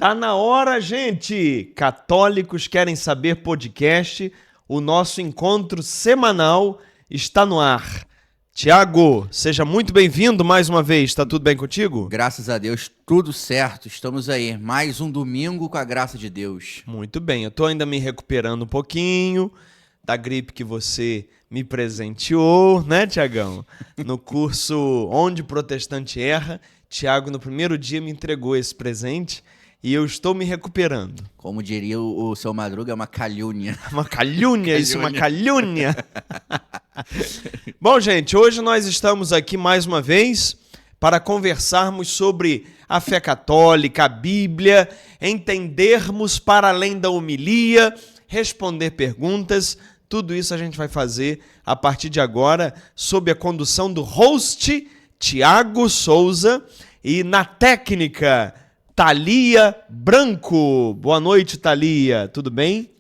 Tá na hora, gente! Católicos Querem Saber podcast, o nosso encontro semanal está no ar. Tiago, seja muito bem-vindo mais uma vez, tá tudo bem contigo? Graças a Deus, tudo certo, estamos aí, mais um domingo com a graça de Deus. Muito bem, eu tô ainda me recuperando um pouquinho da gripe que você me presenteou, né, Tiagão? No curso Onde o Protestante Erra, Tiago no primeiro dia me entregou esse presente. E eu estou me recuperando. Como diria o seu Madruga, é uma calúnia. Uma calúnia, isso, uma calúnia. Bom, gente, hoje nós estamos aqui mais uma vez para conversarmos sobre a fé católica, a Bíblia, entendermos para além da homilia, responder perguntas. Tudo isso a gente vai fazer a partir de agora, sob a condução do host Tiago Souza e na técnica Thalia Branco. Boa noite, Thalia. Tudo bem?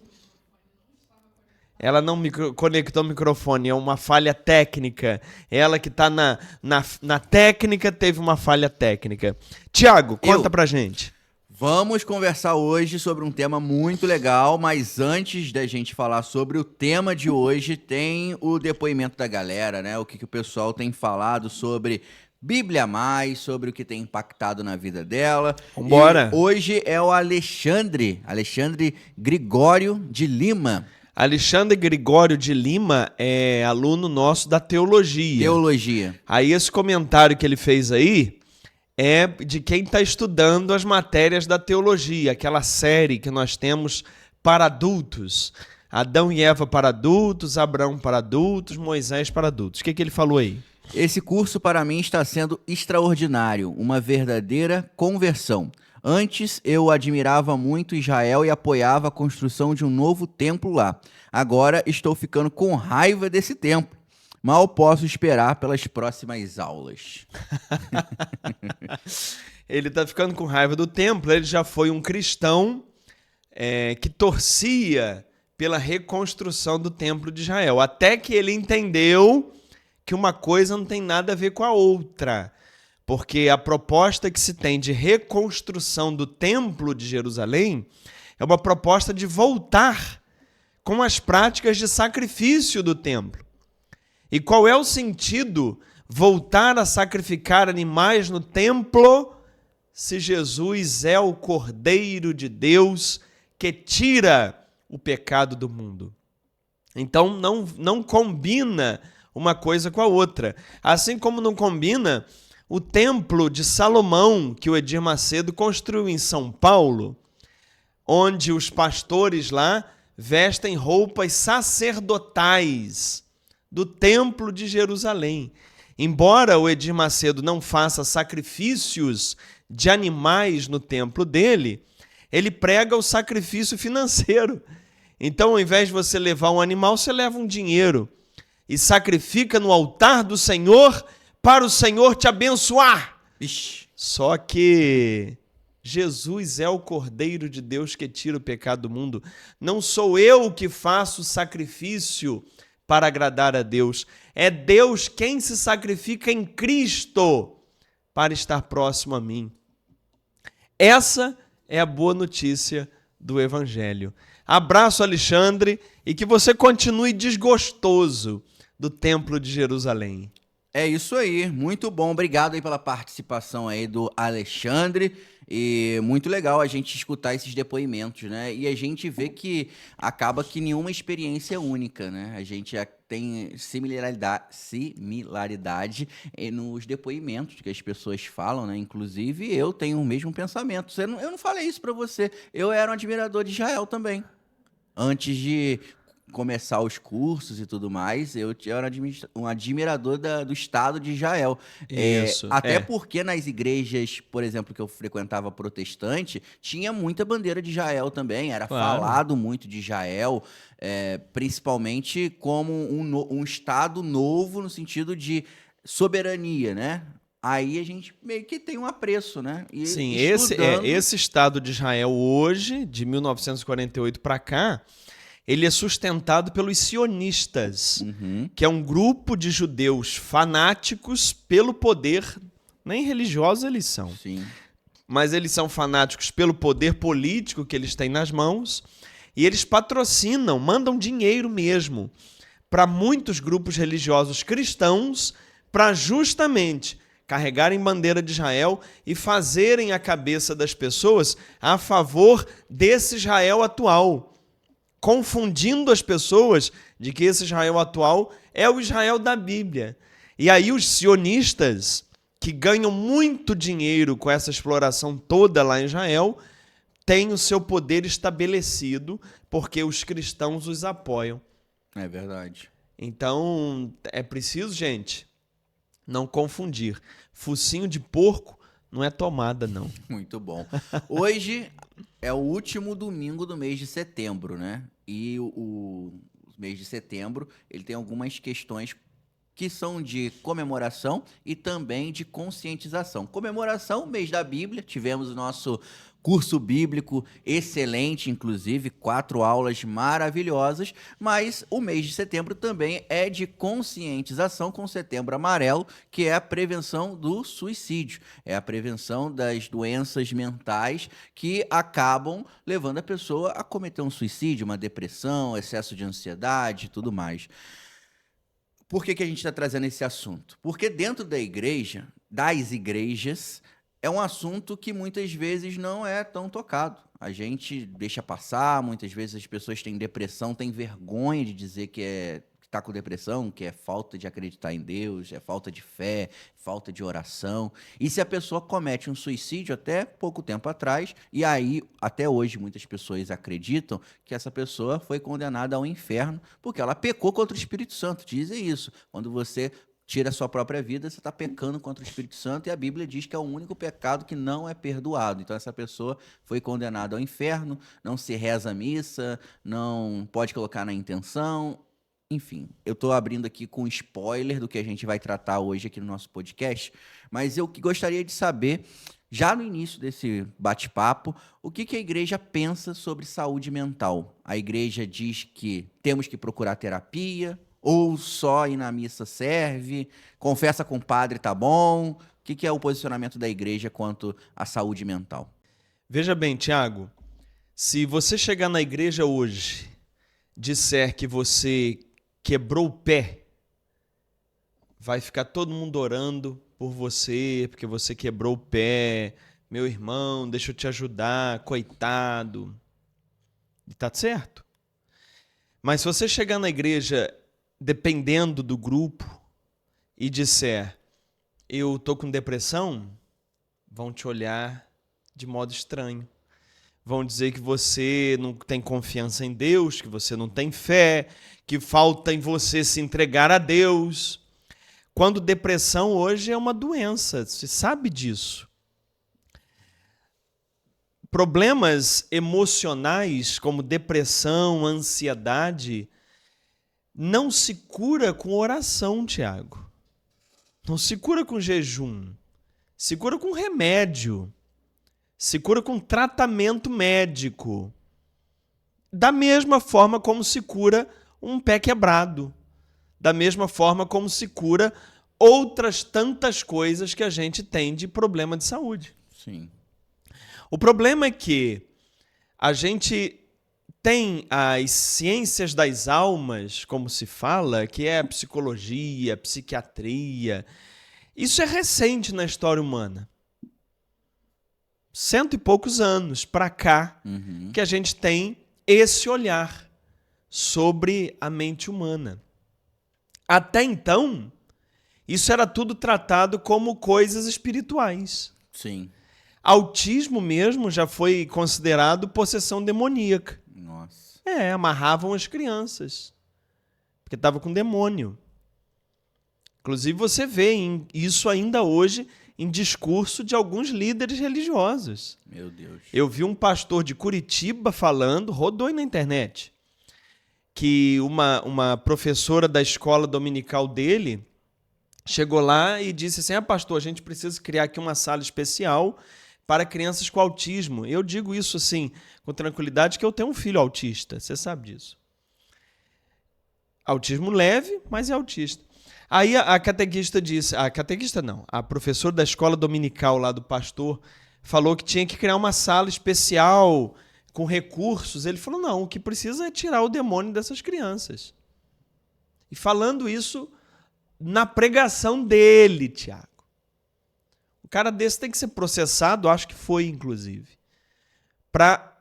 Ela não conectou o microfone, é uma falha técnica. Ela que está na técnica teve uma falha técnica. Tiago, conta pra gente. Vamos conversar hoje sobre um tema muito legal, mas antes da gente falar sobre o tema de hoje, tem o depoimento da galera, né? O que o pessoal tem falado sobre Bíblia Mais, sobre o que tem impactado na vida dela. Vambora! E hoje é o Alexandre Gregório de Lima. Alexandre Gregório de Lima é aluno nosso da teologia. Teologia. Aí esse comentário que ele fez aí é de quem está estudando as matérias da teologia, aquela série que nós temos para adultos. Adão e Eva para adultos, Abraão para adultos, Moisés para adultos. O que ele falou aí? Esse curso para mim está sendo extraordinário, uma verdadeira conversão. Antes eu admirava muito Israel e apoiava a construção de um novo templo lá. Agora estou ficando com raiva desse templo. Mal posso esperar pelas próximas aulas. Ele está ficando com raiva do templo. Ele já foi um cristão que torcia pela reconstrução do templo de Israel. Até que ele entendeu que uma coisa não tem nada a ver com a outra. Porque a proposta que se tem de reconstrução do templo de Jerusalém é uma proposta de voltar com as práticas de sacrifício do templo. E qual é o sentido voltar a sacrificar animais no templo se Jesus é o Cordeiro de Deus que tira o pecado do mundo? Então não combina uma coisa com a outra. Assim como não combina o templo de Salomão, que o Edir Macedo construiu em São Paulo, onde os pastores lá vestem roupas sacerdotais do templo de Jerusalém. Embora o Edir Macedo não faça sacrifícios de animais no templo dele, ele prega o sacrifício financeiro. Então, ao invés de você levar um animal, você leva um dinheiro e sacrifica no altar do Senhor para o Senhor te abençoar. Ixi. Só que Jesus é o Cordeiro de Deus que tira o pecado do mundo. Não sou eu que faço sacrifício para agradar a Deus. É Deus quem se sacrifica em Cristo para estar próximo a mim. Essa é a boa notícia do Evangelho. Abraço, Alexandre, e que você continue desgostoso do Templo de Jerusalém. É isso aí, muito bom, obrigado aí pela participação aí do Alexandre, e muito legal a gente escutar esses depoimentos, né, e a gente vê que acaba que nenhuma experiência é única, né, a gente tem similaridade nos depoimentos que as pessoas falam, né, inclusive eu tenho o mesmo pensamento, eu não falei isso pra você, eu era um admirador de Israel também, antes de começar os cursos e tudo mais, eu era um admirador do Estado de Israel. Isso, até porque nas igrejas, por exemplo, que eu frequentava protestante, tinha muita bandeira de Israel também, era falado muito de Israel, principalmente como um Estado novo no sentido de soberania, né? Aí a gente meio que tem um apreço, né? E sim, esse Estado de Israel hoje, de 1948 para cá, ele é sustentado pelos sionistas, que é um grupo de judeus fanáticos pelo poder, nem religiosos eles são. Sim. mas eles são fanáticos pelo poder político que eles têm nas mãos, e eles patrocinam, mandam dinheiro mesmo para muitos grupos religiosos cristãos para justamente carregarem bandeira de Israel e fazerem a cabeça das pessoas a favor desse Israel atual, confundindo as pessoas de que esse Israel atual é o Israel da Bíblia. E aí os sionistas, que ganham muito dinheiro com essa exploração toda lá em Israel, têm o seu poder estabelecido porque os cristãos os apoiam. É verdade. Então, é preciso, gente, não confundir. Focinho de porco não é tomada, não. Muito bom. Hoje é o último domingo do mês de setembro, né? E o mês de setembro, ele tem algumas questões que são de comemoração e também de conscientização. Comemoração, mês da Bíblia, tivemos o nosso curso bíblico excelente, inclusive 4 aulas maravilhosas, mas o mês de setembro também é de conscientização com Setembro Amarelo, que é a prevenção do suicídio, é a prevenção das doenças mentais que acabam levando a pessoa a cometer um suicídio, uma depressão, excesso de ansiedade e tudo mais. Por que a gente está trazendo esse assunto? Porque dentro da igreja, das igrejas, é um assunto que muitas vezes não é tão tocado. A gente deixa passar, muitas vezes as pessoas têm depressão, têm vergonha de dizer que está com depressão, que é falta de acreditar em Deus, é falta de fé, falta de oração. E se a pessoa comete um suicídio até pouco tempo atrás, e aí, até hoje, muitas pessoas acreditam que essa pessoa foi condenada ao inferno porque ela pecou contra o Espírito Santo. Dizem isso. Quando você tira a sua própria vida, você está pecando contra o Espírito Santo, e a Bíblia diz que é o único pecado que não é perdoado. Então, essa pessoa foi condenada ao inferno, não se reza a missa, não pode colocar na intenção. Enfim, eu estou abrindo aqui com spoiler do que a gente vai tratar hoje aqui no nosso podcast, mas eu gostaria de saber, já no início desse bate-papo, o que a igreja pensa sobre saúde mental. A igreja diz que temos que procurar terapia, ou só ir na missa serve, confessa com o padre, tá bom? O que é o posicionamento da igreja quanto à saúde mental? Veja bem, Tiago, se você chegar na igreja hoje, disser que você quebrou o pé, vai ficar todo mundo orando por você, porque você quebrou o pé. Meu irmão, deixa eu te ajudar, coitado. E tá certo. Mas se você chegar na igreja, dependendo do grupo, e disser, eu tô com depressão, vão te olhar de modo estranho. Vão dizer que você não tem confiança em Deus, que você não tem fé, que falta em você se entregar a Deus. Quando depressão hoje é uma doença, você sabe disso. Problemas emocionais como depressão, ansiedade, não se cura com oração, Tiago. Não se cura com jejum. Se cura com remédio. Se cura com tratamento médico. Da mesma forma como se cura um pé quebrado. Da mesma forma como se cura outras tantas coisas que a gente tem de problema de saúde. Sim. O problema é que a gente tem as ciências das almas, como se fala, que é a psicologia, a psiquiatria. Isso é recente na história humana. 100 e poucos anos para cá, que a gente tem esse olhar sobre a mente humana. Até então, isso era tudo tratado como coisas espirituais. Sim. Autismo mesmo já foi considerado possessão demoníaca. Nossa. Amarravam as crianças, porque estava com demônio. Inclusive você vê isso ainda hoje em discurso de alguns líderes religiosos. Meu Deus. Eu vi um pastor de Curitiba falando, rodou aí na internet, que uma professora da escola dominical dele chegou lá e disse assim, pastor, a gente precisa criar aqui uma sala especial para crianças com autismo. Eu digo isso assim, com tranquilidade, que eu tenho um filho autista, você sabe disso. Autismo leve, mas é autista. Aí a catequista disse, a professora da escola dominical lá do pastor falou que tinha que criar uma sala especial com recursos. Ele falou, não, o que precisa é tirar o demônio dessas crianças. E falando isso na pregação dele, Tiago. O cara desse tem que ser processado, acho que foi, inclusive, para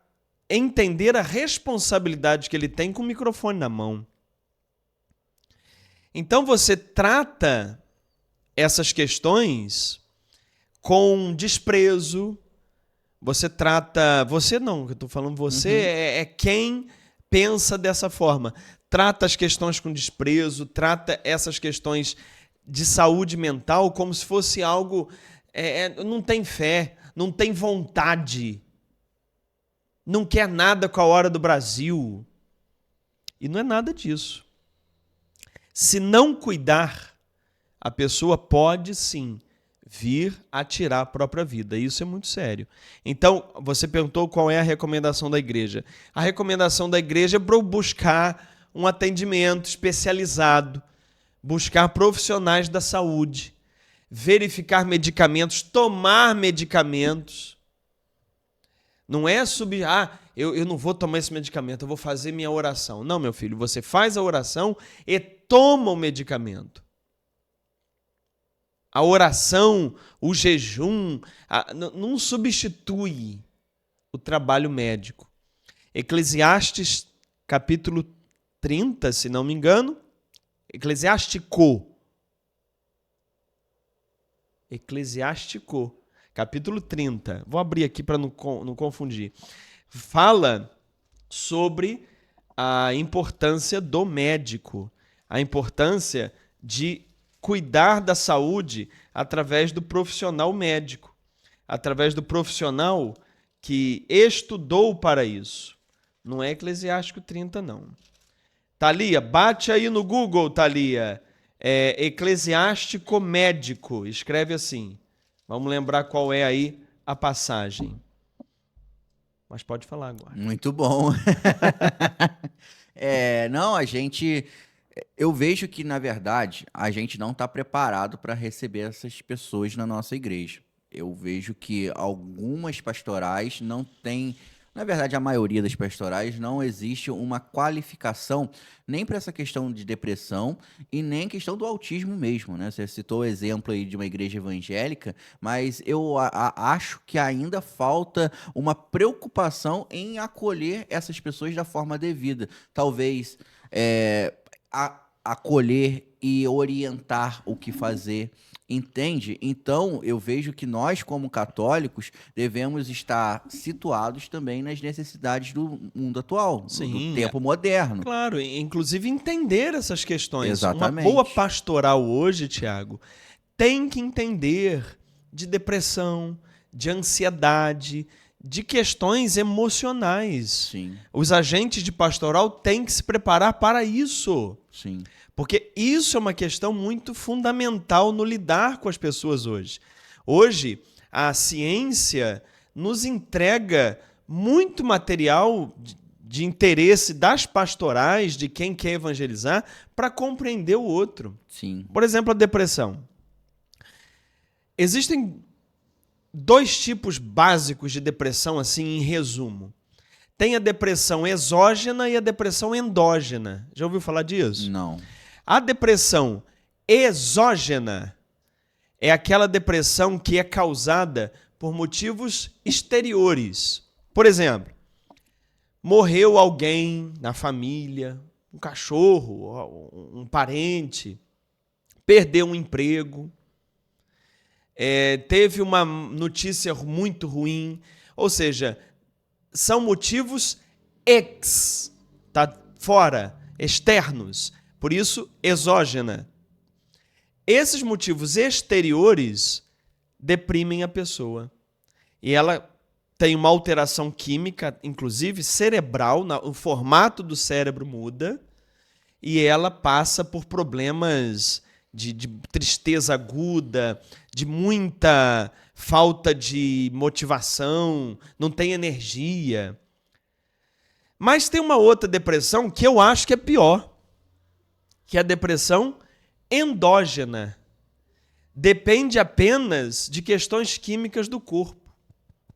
entender a responsabilidade que ele tem com o microfone na mão. Então você trata essas questões com desprezo. Você trata... Você não, que eu estou falando você, é quem pensa dessa forma. Trata as questões com desprezo, trata essas questões de saúde mental como se fosse algo... não tem fé, não tem vontade, não quer nada com a hora do Brasil. E não é nada disso. Se não cuidar, a pessoa pode sim vir a tirar a própria vida. Isso é muito sério. Então, você perguntou qual é a recomendação da igreja. A recomendação da igreja é para buscar um atendimento especializado, buscar profissionais da saúde, verificar medicamentos, tomar medicamentos. Não é eu não vou tomar esse medicamento, eu vou fazer minha oração. Não, meu filho, você faz a oração e toma o medicamento. A oração, o jejum, não substitui o trabalho médico. Eclesiastes, capítulo 30, se não me engano, Eclesiástico, capítulo 30. Vou abrir aqui para não confundir. Fala sobre a importância do médico, a importância de cuidar da saúde através do profissional médico, através do profissional que estudou para isso. Não é Eclesiástico 30, não. Thalia, bate aí no Google, Thalia. Eclesiástico médico. Escreve assim. Vamos lembrar qual é aí a passagem. Mas pode falar agora. Muito bom. Não, eu vejo que, na verdade, a gente não está preparado para receber essas pessoas na nossa igreja. Eu vejo que algumas pastorais não têm, na verdade, a maioria das pastorais não existe uma qualificação nem para essa questão de depressão e nem questão do autismo mesmo, né? Você citou o exemplo aí de uma igreja evangélica, mas eu acho que ainda falta uma preocupação em acolher essas pessoas da forma devida. Talvez acolher e orientar o que fazer, entende? Então, eu vejo que nós, como católicos, devemos estar situados também nas necessidades do mundo atual, Sim, do tempo moderno. Claro, inclusive entender essas questões. Exatamente. Uma boa pastoral hoje, Tiago, tem que entender de depressão, de ansiedade, de questões emocionais. Sim. Os agentes de pastoral têm que se preparar para isso. Sim. Porque isso é uma questão muito fundamental no lidar com as pessoas hoje. Hoje, a ciência nos entrega muito material de interesse das pastorais, de quem quer evangelizar, para compreender o outro. Sim. Por exemplo, a depressão. Existem 2 tipos básicos de depressão, assim, em resumo. Tem a depressão exógena e a depressão endógena. Já ouviu falar disso? Não. A depressão exógena é aquela depressão que é causada por motivos exteriores. Por exemplo, morreu alguém na família, um cachorro, um parente, perdeu um emprego, teve uma notícia muito ruim, ou seja, são motivos fora, externos, por isso exógena. Esses motivos exteriores deprimem a pessoa e ela tem uma alteração química, inclusive cerebral, o formato do cérebro muda e ela passa por problemas de tristeza aguda, de muita falta de motivação, não tem energia. Mas tem uma outra depressão que eu acho que é pior, que é a depressão endógena. Depende apenas de questões químicas do corpo.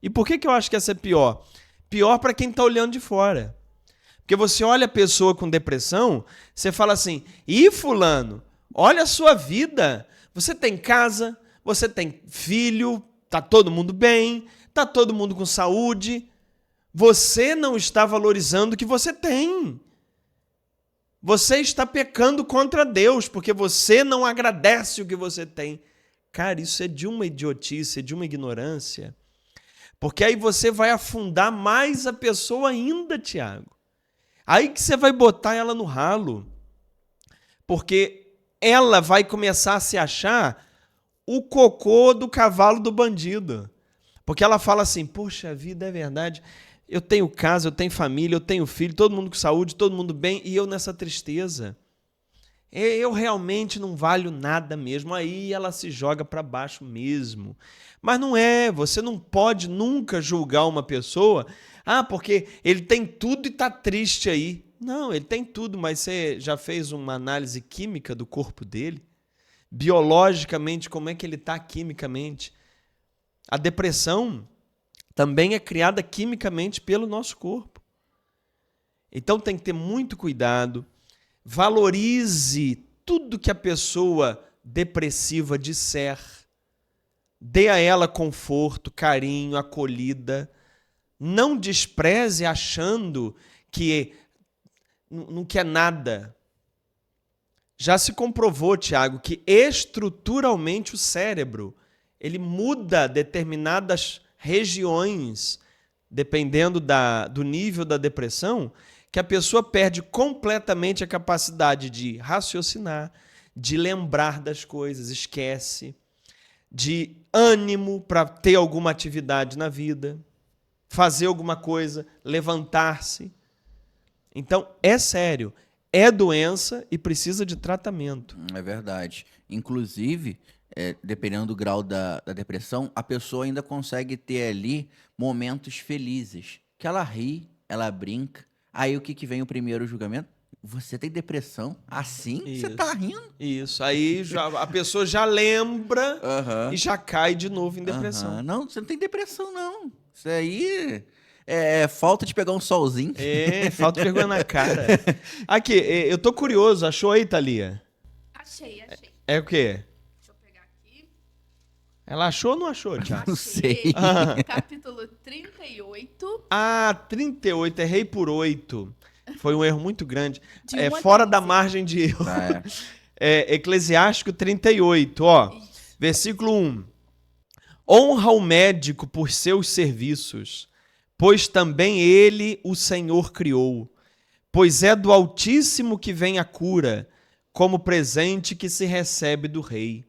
E por que eu acho que essa é pior? Pior para quem está olhando de fora. Porque você olha a pessoa com depressão, você fala assim, ih, fulano, olha a sua vida. Você tem casa, você tem filho, tá todo mundo bem, tá todo mundo com saúde. Você não está valorizando o que você tem. Você está pecando contra Deus, porque você não agradece o que você tem. Cara, isso é de uma idiotice, de uma ignorância. Porque aí você vai afundar mais a pessoa ainda, Tiago. Aí que você vai botar ela no ralo. Porque ela vai começar a se achar o cocô do cavalo do bandido. Porque ela fala assim, poxa vida, é verdade, eu tenho casa, eu tenho família, eu tenho filho, todo mundo com saúde, todo mundo bem, e eu nessa tristeza. Eu realmente não valho nada mesmo. Aí ela se joga para baixo mesmo. Mas não é, você não pode nunca julgar uma pessoa, porque ele tem tudo e está triste aí. Não, ele tem tudo, mas você já fez uma análise química do corpo dele? Biologicamente, como é que ele está quimicamente? A depressão também é criada quimicamente pelo nosso corpo. Então tem que ter muito cuidado. Valorize tudo que a pessoa depressiva disser. Dê a ela conforto, carinho, acolhida. Não despreze achando que não quer nada. Já se comprovou, Tiago, que estruturalmente o cérebro ele muda determinadas regiões, dependendo do nível da depressão, que a pessoa perde completamente a capacidade de raciocinar, de lembrar das coisas, esquece, de ânimo para ter alguma atividade na vida, fazer alguma coisa, levantar-se. Então, é sério, é doença e precisa de tratamento. É verdade. Inclusive, dependendo do grau da depressão, a pessoa ainda consegue ter ali momentos felizes, que ela ri, ela brinca. Aí o que vem o primeiro julgamento? Você tem depressão? Assim? Você tá rindo? Isso. Aí a pessoa já lembra e já cai de novo em depressão. Não, você não tem depressão, não. Isso aí é falta de pegar um solzinho. Falta de vergonha na cara. Aqui, eu tô curioso. Achou aí, Thalia? Achei. É o quê? Deixa eu pegar aqui. Ela achou ou não achou, Thiago? Não sei. Capítulo 38. 38, errei por 8. Foi um erro muito grande. De 1 a Fora 15. da margem de erro. Eclesiástico 38, ó. Isso. Versículo 1. Honra o médico por seus serviços, pois também ele o Senhor criou. Pois é do Altíssimo que vem a cura, como presente que se recebe do rei.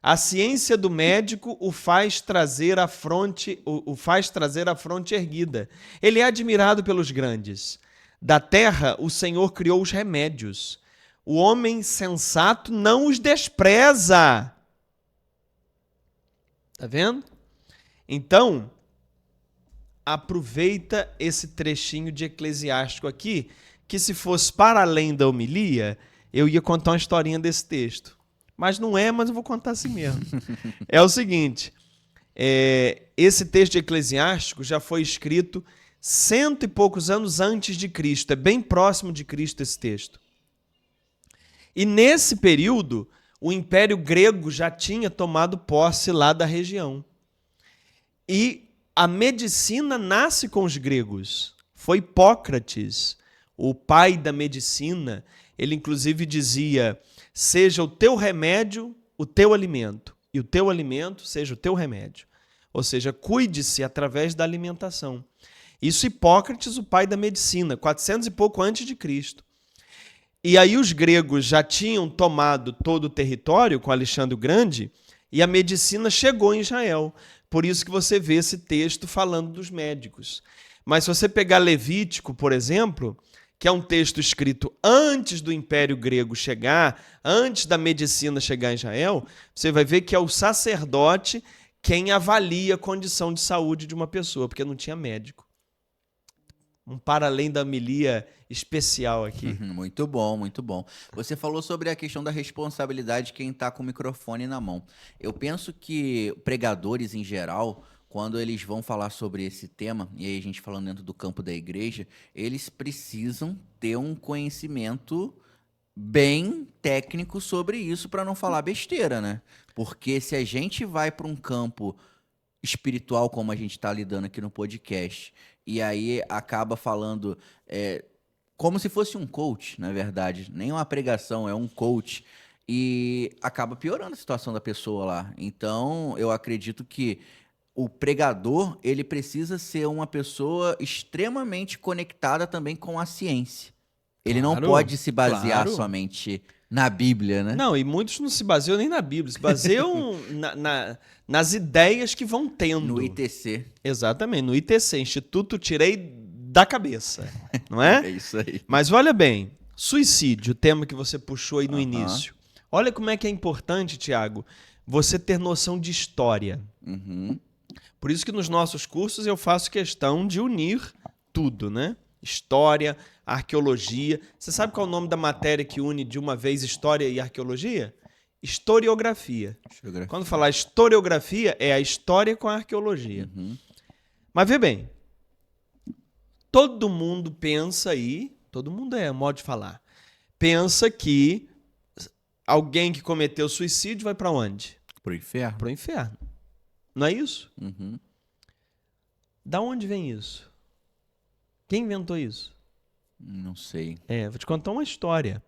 A ciência do médico o faz trazer a fronte erguida. Ele é admirado pelos grandes. Da terra o Senhor criou os remédios. O homem sensato não os despreza. Tá vendo? Então, aproveita esse trechinho de Eclesiástico aqui, que se fosse para além da homilia, eu ia contar uma historinha desse texto. Mas não é, mas eu vou contar assim mesmo. É o seguinte, esse texto de Eclesiástico já foi escrito 100 e poucos anos antes de Cristo. É bem próximo de Cristo esse texto. E nesse período, o Império Grego já tinha tomado posse lá da região. E a medicina nasce com os gregos. Foi Hipócrates, o pai da medicina. Ele, inclusive, dizia: seja o teu remédio o teu alimento, e o teu alimento seja o teu remédio. Ou seja, cuide-se através da alimentação. Isso Hipócrates, o pai da medicina, 400 e pouco antes de Cristo. E aí os gregos já tinham tomado todo o território com Alexandre o Grande e a medicina chegou em Israel. Por isso que você vê esse texto falando dos médicos. Mas se você pegar Levítico, por exemplo, que é um texto escrito antes do Império Grego chegar, antes da medicina chegar em Israel, você vai ver que é o sacerdote quem avalia a condição de saúde de uma pessoa, porque não tinha médico. Um para além da homilia especial aqui. Muito bom, muito bom. Você falou sobre a questão da responsabilidade de quem está com o microfone na mão. Eu penso que pregadores, em geral, quando eles vão falar sobre esse tema, e aí a gente falando dentro do campo da igreja, eles precisam ter um conhecimento bem técnico sobre isso para não falar besteira, né? Porque se a gente vai para um campo espiritual, como a gente está lidando aqui no podcast, e aí acaba falando como se fosse um coach, na verdade, nem uma pregação, é um coach, e acaba piorando a situação da pessoa lá. Então, eu acredito que o pregador, ele precisa ser uma pessoa extremamente conectada também com a ciência. Ele não Claro, pode se basear claro. somente na Bíblia, né? Não, e muitos não se baseiam nem na Bíblia, se baseiam nas ideias que vão tendo. No ITC. Exatamente, no ITC, Instituto Tirei da Cabeça, não é? É isso aí. Mas olha bem, suicídio, o tema que você puxou aí no Aham. início. Olha como é que é importante, Tiago, você ter noção de história. Uhum. Por isso que nos nossos cursos eu faço questão de unir tudo, né? História, arqueologia. Você sabe qual é o nome da matéria que une de uma vez história e arqueologia? Historiografia. Quando falar historiografia, é a história com a arqueologia. Uhum. Mas vê bem, todo mundo pensa aí, todo mundo é modo de falar, pensa que alguém que cometeu suicídio vai para onde? Pro inferno. Para o inferno. Não é isso? Uhum. Da onde vem isso? Quem inventou isso? Não sei. Vou te contar uma história.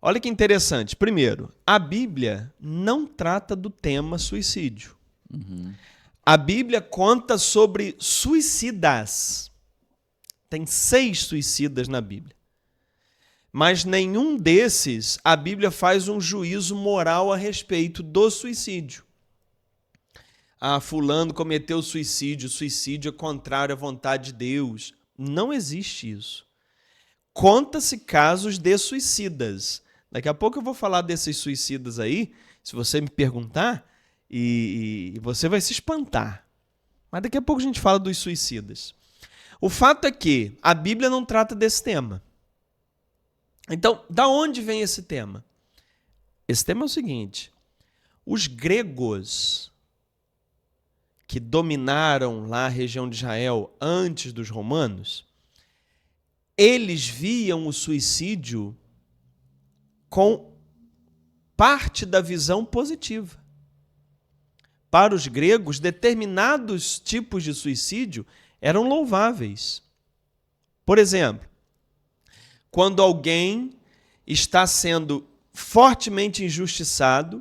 Olha que interessante. Primeiro, a Bíblia não trata do tema suicídio. Uhum. A Bíblia conta sobre suicidas. Tem 6 suicidas na Bíblia. Mas nenhum desses a Bíblia faz um juízo moral a respeito do suicídio. Fulano cometeu suicídio é contrário à vontade de Deus. Não existe isso. Conta-se casos de suicidas. Daqui a pouco eu vou falar desses suicidas aí, se você me perguntar, e você vai se espantar. Mas daqui a pouco a gente fala dos suicidas. O fato é que a Bíblia não trata desse tema. Então, da onde vem esse tema? Esse tema é o seguinte: os gregos que dominaram lá a região de Israel antes dos romanos, eles viam o suicídio com parte da visão positiva. Para os gregos, determinados tipos de suicídio eram louváveis. Por exemplo, quando alguém está sendo fortemente injustiçado,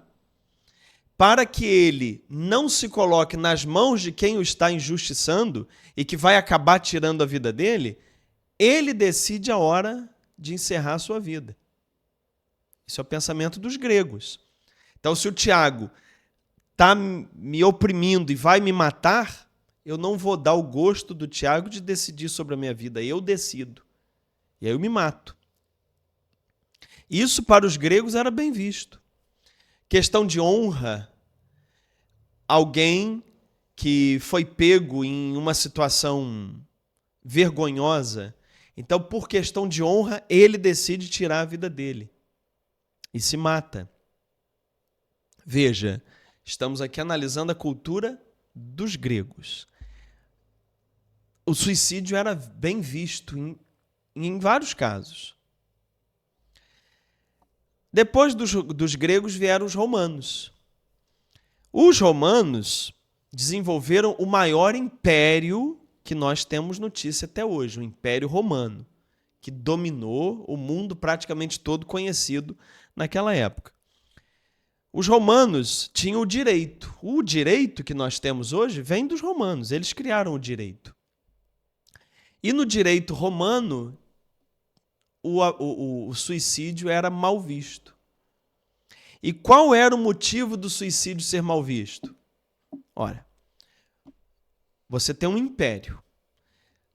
para que ele não se coloque nas mãos de quem o está injustiçando e que vai acabar tirando a vida dele, ele decide a hora de encerrar a sua vida. Isso é o pensamento dos gregos. Então, se o Tiago está me oprimindo e vai me matar, eu não vou dar o gosto do Tiago de decidir sobre a minha vida. Eu decido. E aí eu me mato. Isso para os gregos era bem visto. Questão de honra. Alguém que foi pego em uma situação vergonhosa, então, por questão de honra, ele decide tirar a vida dele e se mata. Veja, estamos aqui analisando a cultura dos gregos. O suicídio era bem visto em vários casos. Depois dos gregos vieram os romanos. Os romanos desenvolveram o maior império que nós temos notícia até hoje, o Império Romano, que dominou o mundo praticamente todo conhecido naquela época. Os romanos tinham o direito. O direito que nós temos hoje vem dos romanos, eles criaram o direito. E no direito romano, o suicídio era mal visto. E qual era o motivo do suicídio ser mal visto? Olha, você tem um império.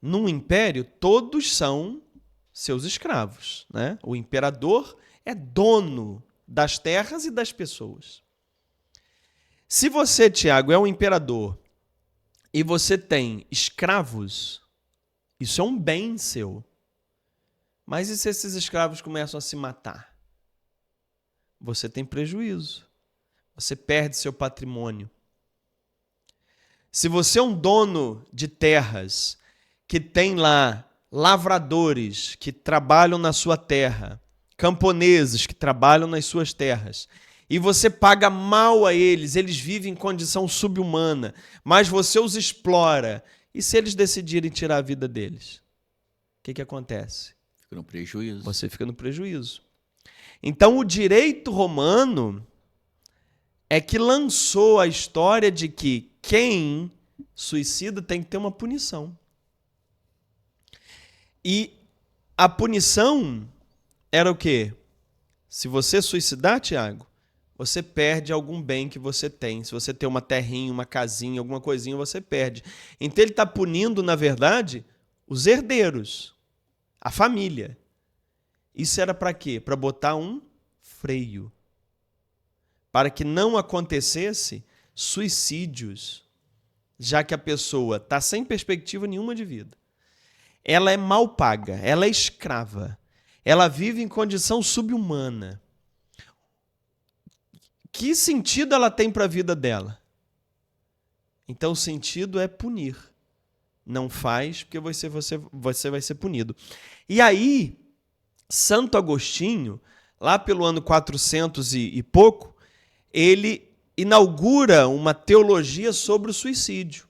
Num império, todos são seus escravos, né? O imperador é dono das terras e das pessoas. Se você, Tiago, é um imperador e você tem escravos, isso é um bem seu. Mas e se esses escravos começam a se matar? Você tem prejuízo. Você perde seu patrimônio. Se você é um dono de terras que tem lá lavradores que trabalham na sua terra, camponeses que trabalham nas suas terras, e você paga mal a eles, eles vivem em condição subhumana, mas você os explora, e se eles decidirem tirar a vida deles? O que acontece? Fica no prejuízo. Você fica no prejuízo. Então, o direito romano é que lançou a história de que quem suicida tem que ter uma punição. E a punição era o quê? Se você suicidar, Tiago, você perde algum bem que você tem. Se você tem uma terrinha, uma casinha, alguma coisinha, você perde. Então ele está punindo, na verdade, os herdeiros, a família. Isso era para quê? Para botar um freio. Para que não acontecesse suicídios, já que a pessoa está sem perspectiva nenhuma de vida. Ela é mal paga, ela é escrava, ela vive em condição subhumana. Que sentido ela tem para a vida dela? Então o sentido é punir. Não faz, porque você vai ser punido. E aí, Santo Agostinho, lá pelo ano 400 e pouco, ele inaugura uma teologia sobre o suicídio,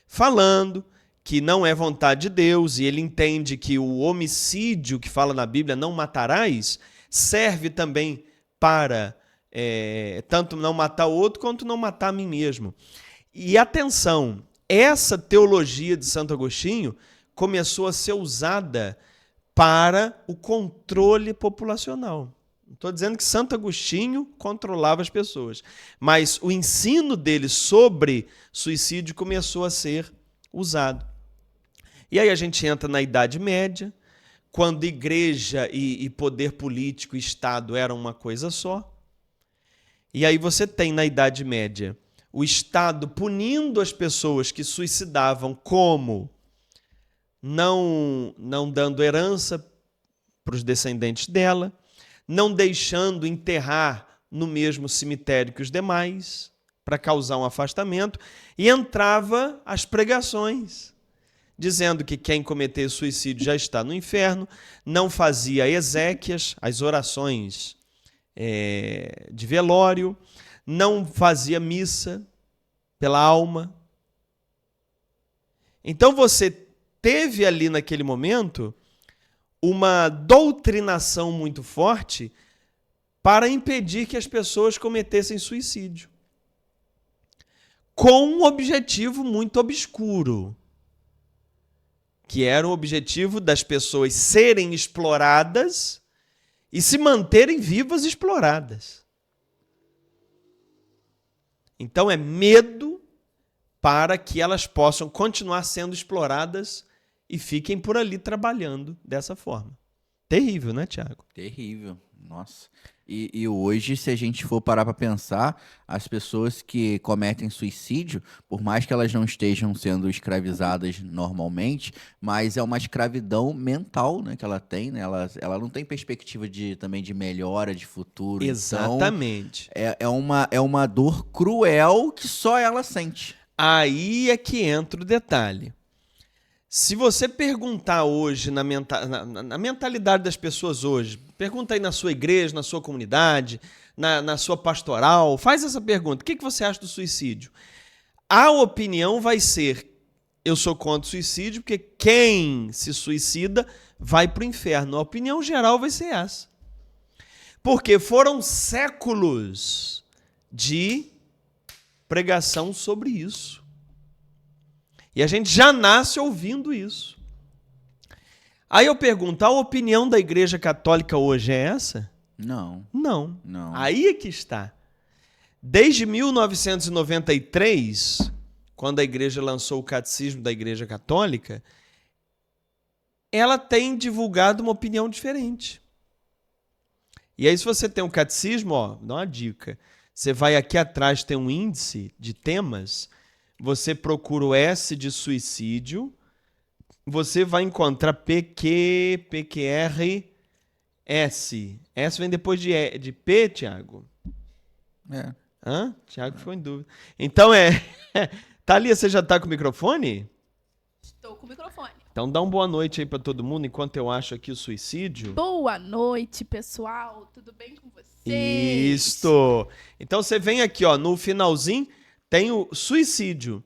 falando que não é vontade de Deus, e ele entende que o homicídio que fala na Bíblia, não matarás, serve também para tanto não matar o outro, quanto não matar a mim mesmo. E atenção, essa teologia de Santo Agostinho começou a ser usada para o controle populacional. Não estou dizendo que Santo Agostinho controlava as pessoas, mas o ensino dele sobre suicídio começou a ser usado. E aí a gente entra na Idade Média, quando igreja e poder político e Estado eram uma coisa só. E aí você tem na Idade Média o Estado punindo as pessoas que suicidavam, como não dando herança para os descendentes dela, não deixando enterrar no mesmo cemitério que os demais, para causar um afastamento, e entrava as pregações, dizendo que quem cometer suicídio já está no inferno, não fazia exéquias, as orações de velório, não fazia missa pela alma. Então você teve ali naquele momento uma doutrinação muito forte para impedir que as pessoas cometessem suicídio, com um objetivo muito obscuro, que era o objetivo das pessoas serem exploradas e se manterem vivas exploradas. Então é medo para que elas possam continuar sendo exploradas e fiquem por ali trabalhando dessa forma. Terrível, né, Tiago? Terrível, nossa. E hoje, se a gente for parar para pensar, as pessoas que cometem suicídio, por mais que elas não estejam sendo escravizadas normalmente, mas é uma escravidão mental, né, que ela tem, né? Ela não tem perspectiva também de melhora, de futuro. Exatamente. Então, é uma dor cruel que só ela sente. Aí é que entra o detalhe. Se você perguntar hoje na mentalidade das pessoas hoje, pergunta aí na sua igreja, na sua comunidade, na sua pastoral, faz essa pergunta: o que você acha do suicídio? A opinião vai ser: eu sou contra o suicídio, porque quem se suicida vai para o inferno. A opinião geral vai ser essa. Porque foram séculos de pregação sobre isso. E a gente já nasce ouvindo isso. Aí eu pergunto, a opinião da Igreja Católica hoje é essa? Não. Não. Não. Aí é que está. Desde 1993, quando a Igreja lançou o Catecismo da Igreja Católica, ela tem divulgado uma opinião diferente. E aí, se você tem um catecismo, dá uma dica. Você vai aqui atrás, tem um índice de temas. Você procura o S de suicídio, você vai encontrar PQ, PQR, S. S vem depois de P, Tiago? É. Hã? Tiago ficou em dúvida. Então Thalia, você já tá com o microfone? Estou com o microfone. Então dá uma boa noite aí pra todo mundo, enquanto eu acho aqui o suicídio. Boa noite, pessoal. Tudo bem com vocês? Isto! Então você vem aqui, ó, no finalzinho tem o suicídio.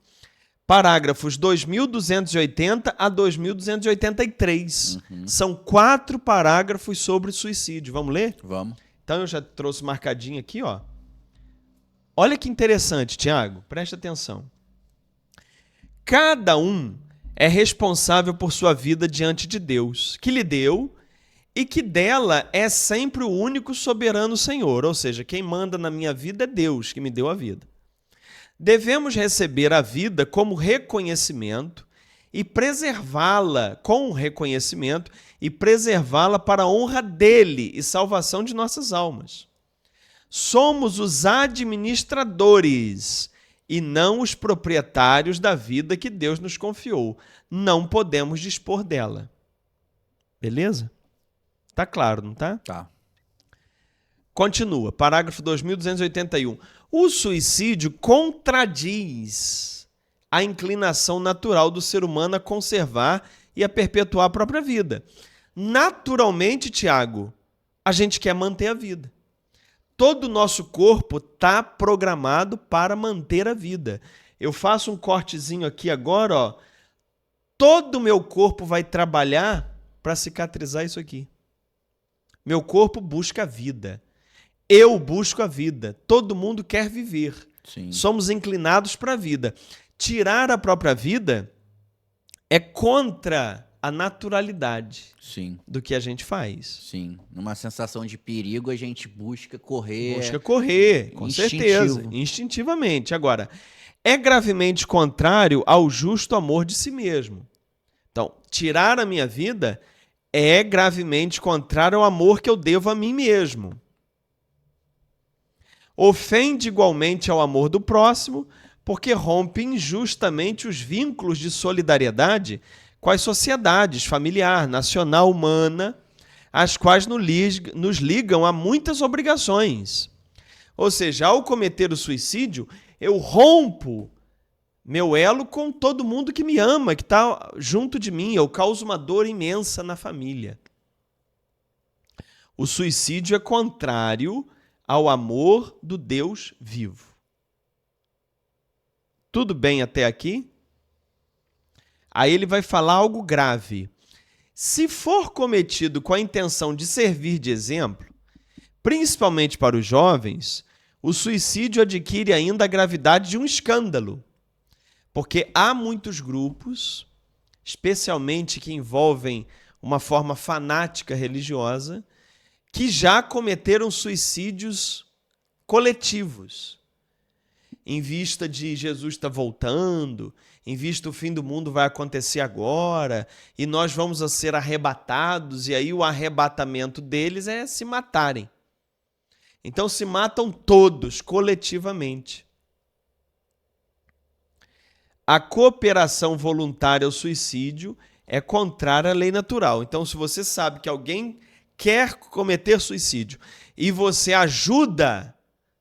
Parágrafos 2280 a 2283. São 4 parágrafos sobre suicídio. Vamos ler? Vamos. Então eu já trouxe marcadinho aqui, ó. Olha que interessante, Tiago. Presta atenção. Cada um é responsável por sua vida diante de Deus, que lhe deu e que dela é sempre o único soberano Senhor. Ou seja, quem manda na minha vida é Deus, que me deu a vida. Devemos receber a vida como reconhecimento e preservá-la com reconhecimento e preservá-la para a honra dele e salvação de nossas almas. Somos os administradores e não os proprietários da vida que Deus nos confiou. Não podemos dispor dela. Beleza? Tá claro, não tá? Tá. Continua, parágrafo 2281. O suicídio contradiz a inclinação natural do ser humano a conservar e a perpetuar a própria vida. Naturalmente, Tiago, a gente quer manter a vida. Todo o nosso corpo está programado para manter a vida. Eu faço um cortezinho aqui agora, ó. Todo o meu corpo vai trabalhar para cicatrizar isso aqui. Meu corpo busca a vida. Eu busco a vida. Todo mundo quer viver. Sim. Somos inclinados para a vida. Tirar a própria vida é contra a naturalidade Sim. do que a gente faz. Sim. Numa sensação de perigo, a gente busca correr. Busca correr, com instintivo. certeza, instintivamente. Agora, é gravemente contrário ao justo amor de si mesmo. Então, tirar a minha vida é gravemente contrário ao amor que eu devo a mim mesmo. Ofende igualmente ao amor do próximo, porque rompe injustamente os vínculos de solidariedade com as sociedades familiar, nacional, humana, as quais nos ligam a muitas obrigações. Ou seja, ao cometer o suicídio, eu rompo meu elo com todo mundo que me ama, que está junto de mim. Eu causo uma dor imensa na família. O suicídio é contrário ao amor do Deus vivo. Tudo bem até aqui? Aí ele vai falar algo grave. Se for cometido com a intenção de servir de exemplo, principalmente para os jovens, o suicídio adquire ainda a gravidade de um escândalo. Porque há muitos grupos, especialmente que envolvem uma forma fanática religiosa, que já cometeram suicídios coletivos. Em vista de Jesus estar voltando, em vista o fim do mundo vai acontecer agora, e nós vamos ser arrebatados, e aí o arrebatamento deles é se matarem. Então se matam todos, coletivamente. A cooperação voluntária ao suicídio é contrária à lei natural. Então, se você sabe que alguém quer cometer suicídio e você ajuda,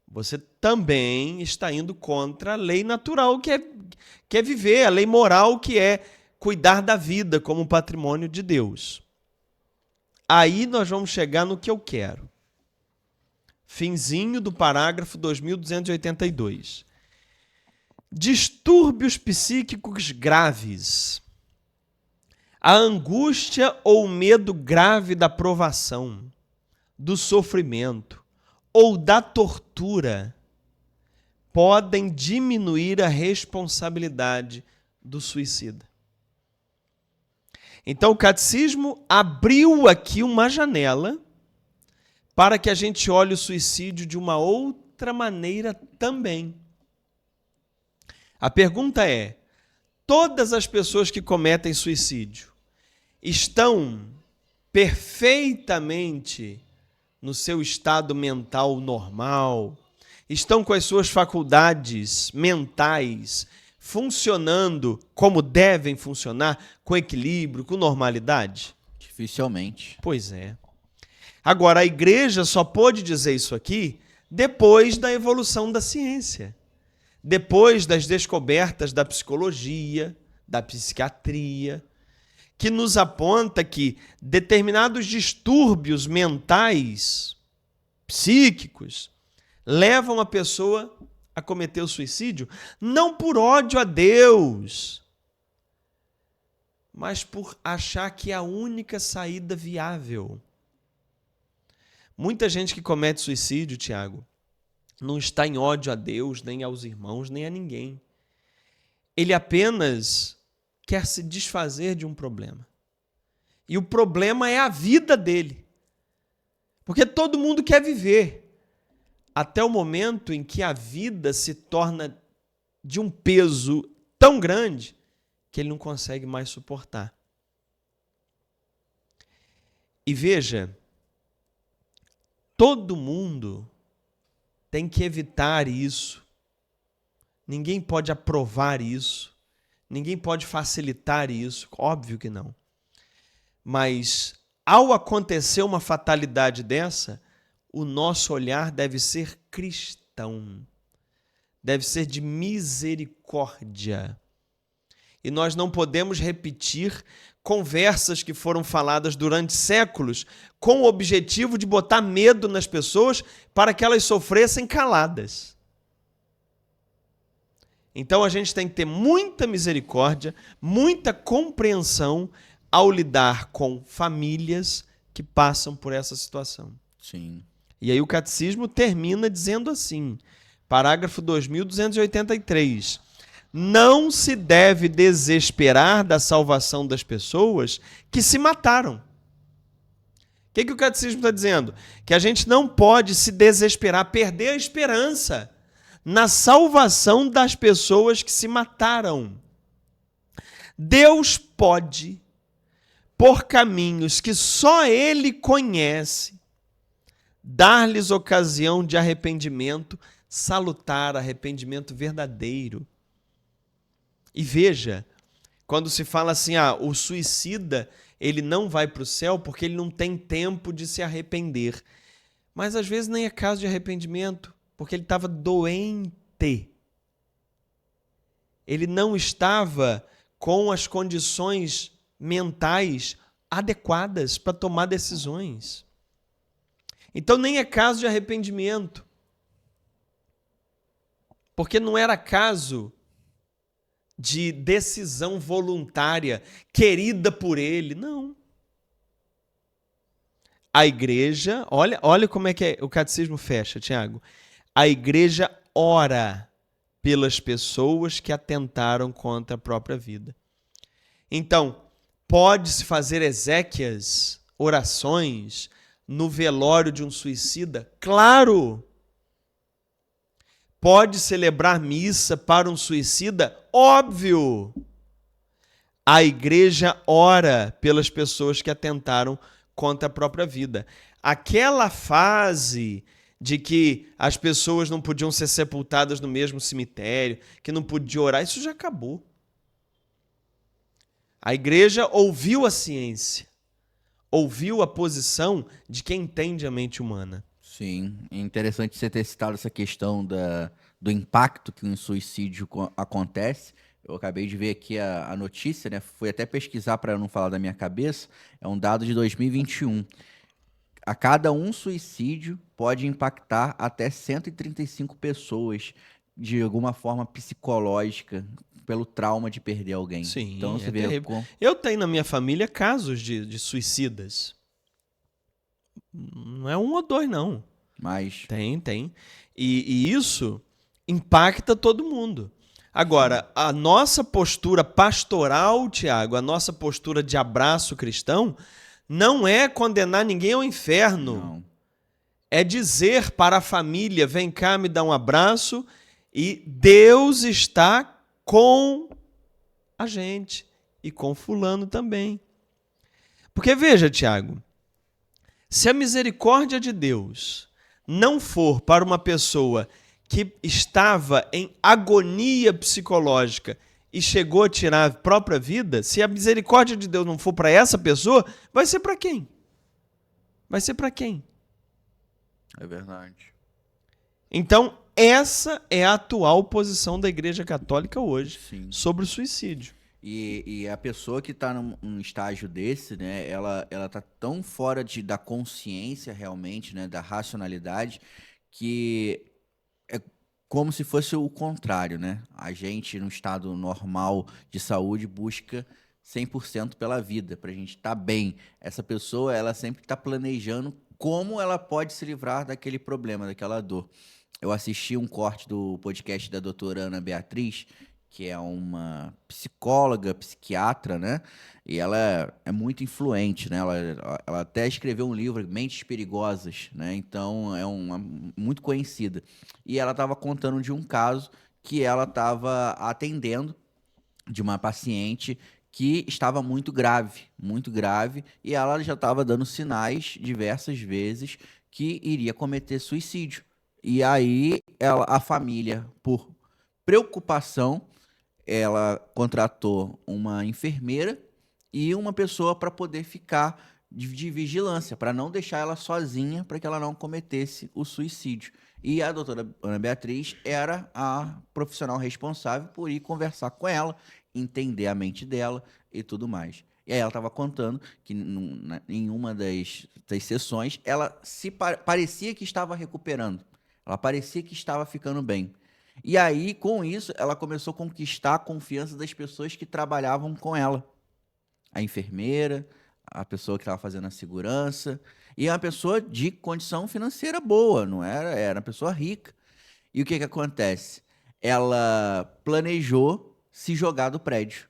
você também está indo contra a lei natural, que é viver, a lei moral, que é cuidar da vida como patrimônio de Deus. Aí nós vamos chegar no que eu quero. Finzinho do parágrafo 2282. Distúrbios psíquicos graves. A angústia ou medo grave da provação, do sofrimento ou da tortura podem diminuir a responsabilidade do suicida. Então, o catecismo abriu aqui uma janela para que a gente olhe o suicídio de uma outra maneira também. A pergunta é: todas as pessoas que cometem suicídio estão perfeitamente no seu estado mental normal? Estão com as suas faculdades mentais funcionando como devem funcionar, com equilíbrio, com normalidade? Dificilmente. Pois é. Agora, a igreja só pôde dizer isso aqui depois da evolução da ciência. depois das descobertas da psicologia, da psiquiatria, que nos aponta que determinados distúrbios mentais, psíquicos, levam a pessoa a cometer o suicídio, não por ódio a Deus, mas por achar que é a única saída viável. Muita gente que comete suicídio, Tiago, não está em ódio a Deus, nem aos irmãos, nem a ninguém. Ele apenas quer se desfazer de um problema. E o problema é a vida dele. Porque todo mundo quer viver. Até o momento em que a vida se torna de um peso tão grande que ele não consegue mais suportar. E veja, todo mundo tem que evitar isso. Ninguém pode aprovar isso. Ninguém pode facilitar isso. Óbvio que não. Mas, ao acontecer uma fatalidade dessa, o nosso olhar deve ser cristão. Deve ser de misericórdia. E nós não podemos repetir conversas que foram faladas durante séculos com o objetivo de botar medo nas pessoas para que elas sofressem caladas. Então a gente tem que ter muita misericórdia, muita compreensão ao lidar com famílias que passam por essa situação. Sim. E aí o catecismo termina dizendo assim, parágrafo 2283, não se deve desesperar da salvação das pessoas que se mataram. O que o catecismo está dizendo? Que a gente não pode se desesperar, perder a esperança na salvação das pessoas que se mataram. Deus pode, por caminhos que só Ele conhece, dar-lhes ocasião de arrependimento salutar, arrependimento verdadeiro. E veja, quando se fala assim, o suicida, ele não vai para o céu porque ele não tem tempo de se arrepender. Mas às vezes nem é caso de arrependimento, porque ele estava doente. Ele não estava com as condições mentais adequadas para tomar decisões. Então nem é caso de arrependimento. Porque não era caso de decisão voluntária, querida por ele. Não. A igreja, olha como é que o catecismo fecha, Tiago. A igreja ora pelas pessoas que atentaram contra a própria vida. Então, pode-se fazer exéquias, orações, no velório de um suicida? Claro! Pode celebrar missa para um suicida? Óbvio! A igreja ora pelas pessoas que atentaram contra a própria vida. Aquela fase de que as pessoas não podiam ser sepultadas no mesmo cemitério, que não podia orar, isso já acabou. A igreja ouviu a ciência, ouviu a posição de quem entende a mente humana. Sim, é interessante você ter citado essa questão do impacto que um suicídio acontece. Eu acabei de ver aqui a notícia, né? Fui até pesquisar para não falar da minha cabeça. É um dado de 2021. A cada um suicídio pode impactar até 135 pessoas de alguma forma psicológica pelo trauma de perder alguém. Sim, então você vê eu tenho na minha família casos de suicidas. Não é um ou dois, não. Mas Tem. E isso impacta todo mundo. Agora, a nossa postura pastoral, Tiago, a nossa postura de abraço cristão, não é condenar ninguém ao inferno. não. É dizer para a família, vem cá, me dá um abraço, e Deus está com a gente e com fulano também. Porque veja, Tiago, se a misericórdia de Deus não for para uma pessoa que estava em agonia psicológica e chegou a tirar a própria vida, se a misericórdia de Deus não for para essa pessoa, vai ser para quem? Vai ser para quem? É verdade. Então, essa é a atual posição da Igreja Católica hoje Sim. sobre o suicídio. E a pessoa que está num estágio desse, né, ela tá tão fora da consciência realmente, né, da racionalidade, que é como se fosse o contrário, né? A gente, no estado normal de saúde, busca 100% pela vida, para a gente estar bem. Essa pessoa, ela sempre está planejando como ela pode se livrar daquele problema, daquela dor. Eu assisti um corte do podcast da doutora Ana Beatriz, que é uma psicóloga, psiquiatra, né? E ela é muito influente, né? Ela até escreveu um livro, Mentes Perigosas, né? Então, é muito conhecida. E ela estava contando de um caso que ela estava atendendo de uma paciente que estava muito grave, e ela já estava dando sinais diversas vezes que iria cometer suicídio. E aí, a família, por preocupação, ela contratou uma enfermeira e uma pessoa para poder ficar de vigilância, para não deixar ela sozinha, para que ela não cometesse o suicídio. E a doutora Ana Beatriz era a profissional responsável por ir conversar com ela, entender a mente dela e tudo mais. E aí ela estava contando que em uma das sessões, ela parecia que estava recuperando. Ela parecia que estava ficando bem. E aí, com isso, ela começou a conquistar a confiança das pessoas que trabalhavam com ela. A enfermeira, a pessoa que estava fazendo a segurança, e uma pessoa de condição financeira boa, não era uma pessoa rica. E o que acontece? Ela planejou se jogar do prédio.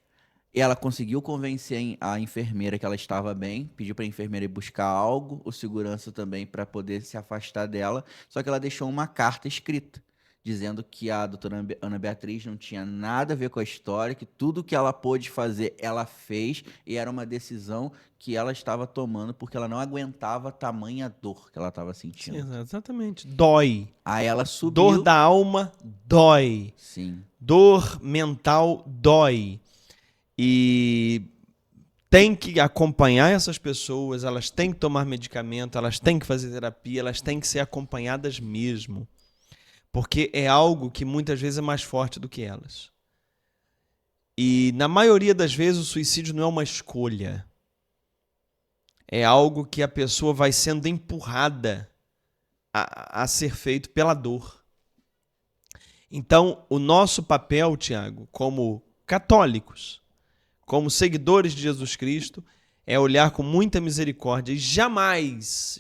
E ela conseguiu convencer a enfermeira que ela estava bem, pediu para a enfermeira ir buscar algo, o segurança também para poder se afastar dela, só que ela deixou uma carta escrita, dizendo que a doutora Ana Beatriz não tinha nada a ver com a história, que tudo que ela pôde fazer, ela fez, e era uma decisão que ela estava tomando porque ela não aguentava a tamanha dor que ela estava sentindo. Sim, exatamente. Dói. Aí ela subiu... Dor da alma dói. Sim. Dor mental dói. E tem que acompanhar essas pessoas, elas têm que tomar medicamento, elas têm que fazer terapia, elas têm que ser acompanhadas mesmo. Porque é algo que muitas vezes é mais forte do que elas. E na maioria das vezes o suicídio não é uma escolha. É algo que a pessoa vai sendo empurrada a ser feito pela dor. Então, o nosso papel, Tiago, como católicos, como seguidores de Jesus Cristo, é olhar com muita misericórdia e jamais,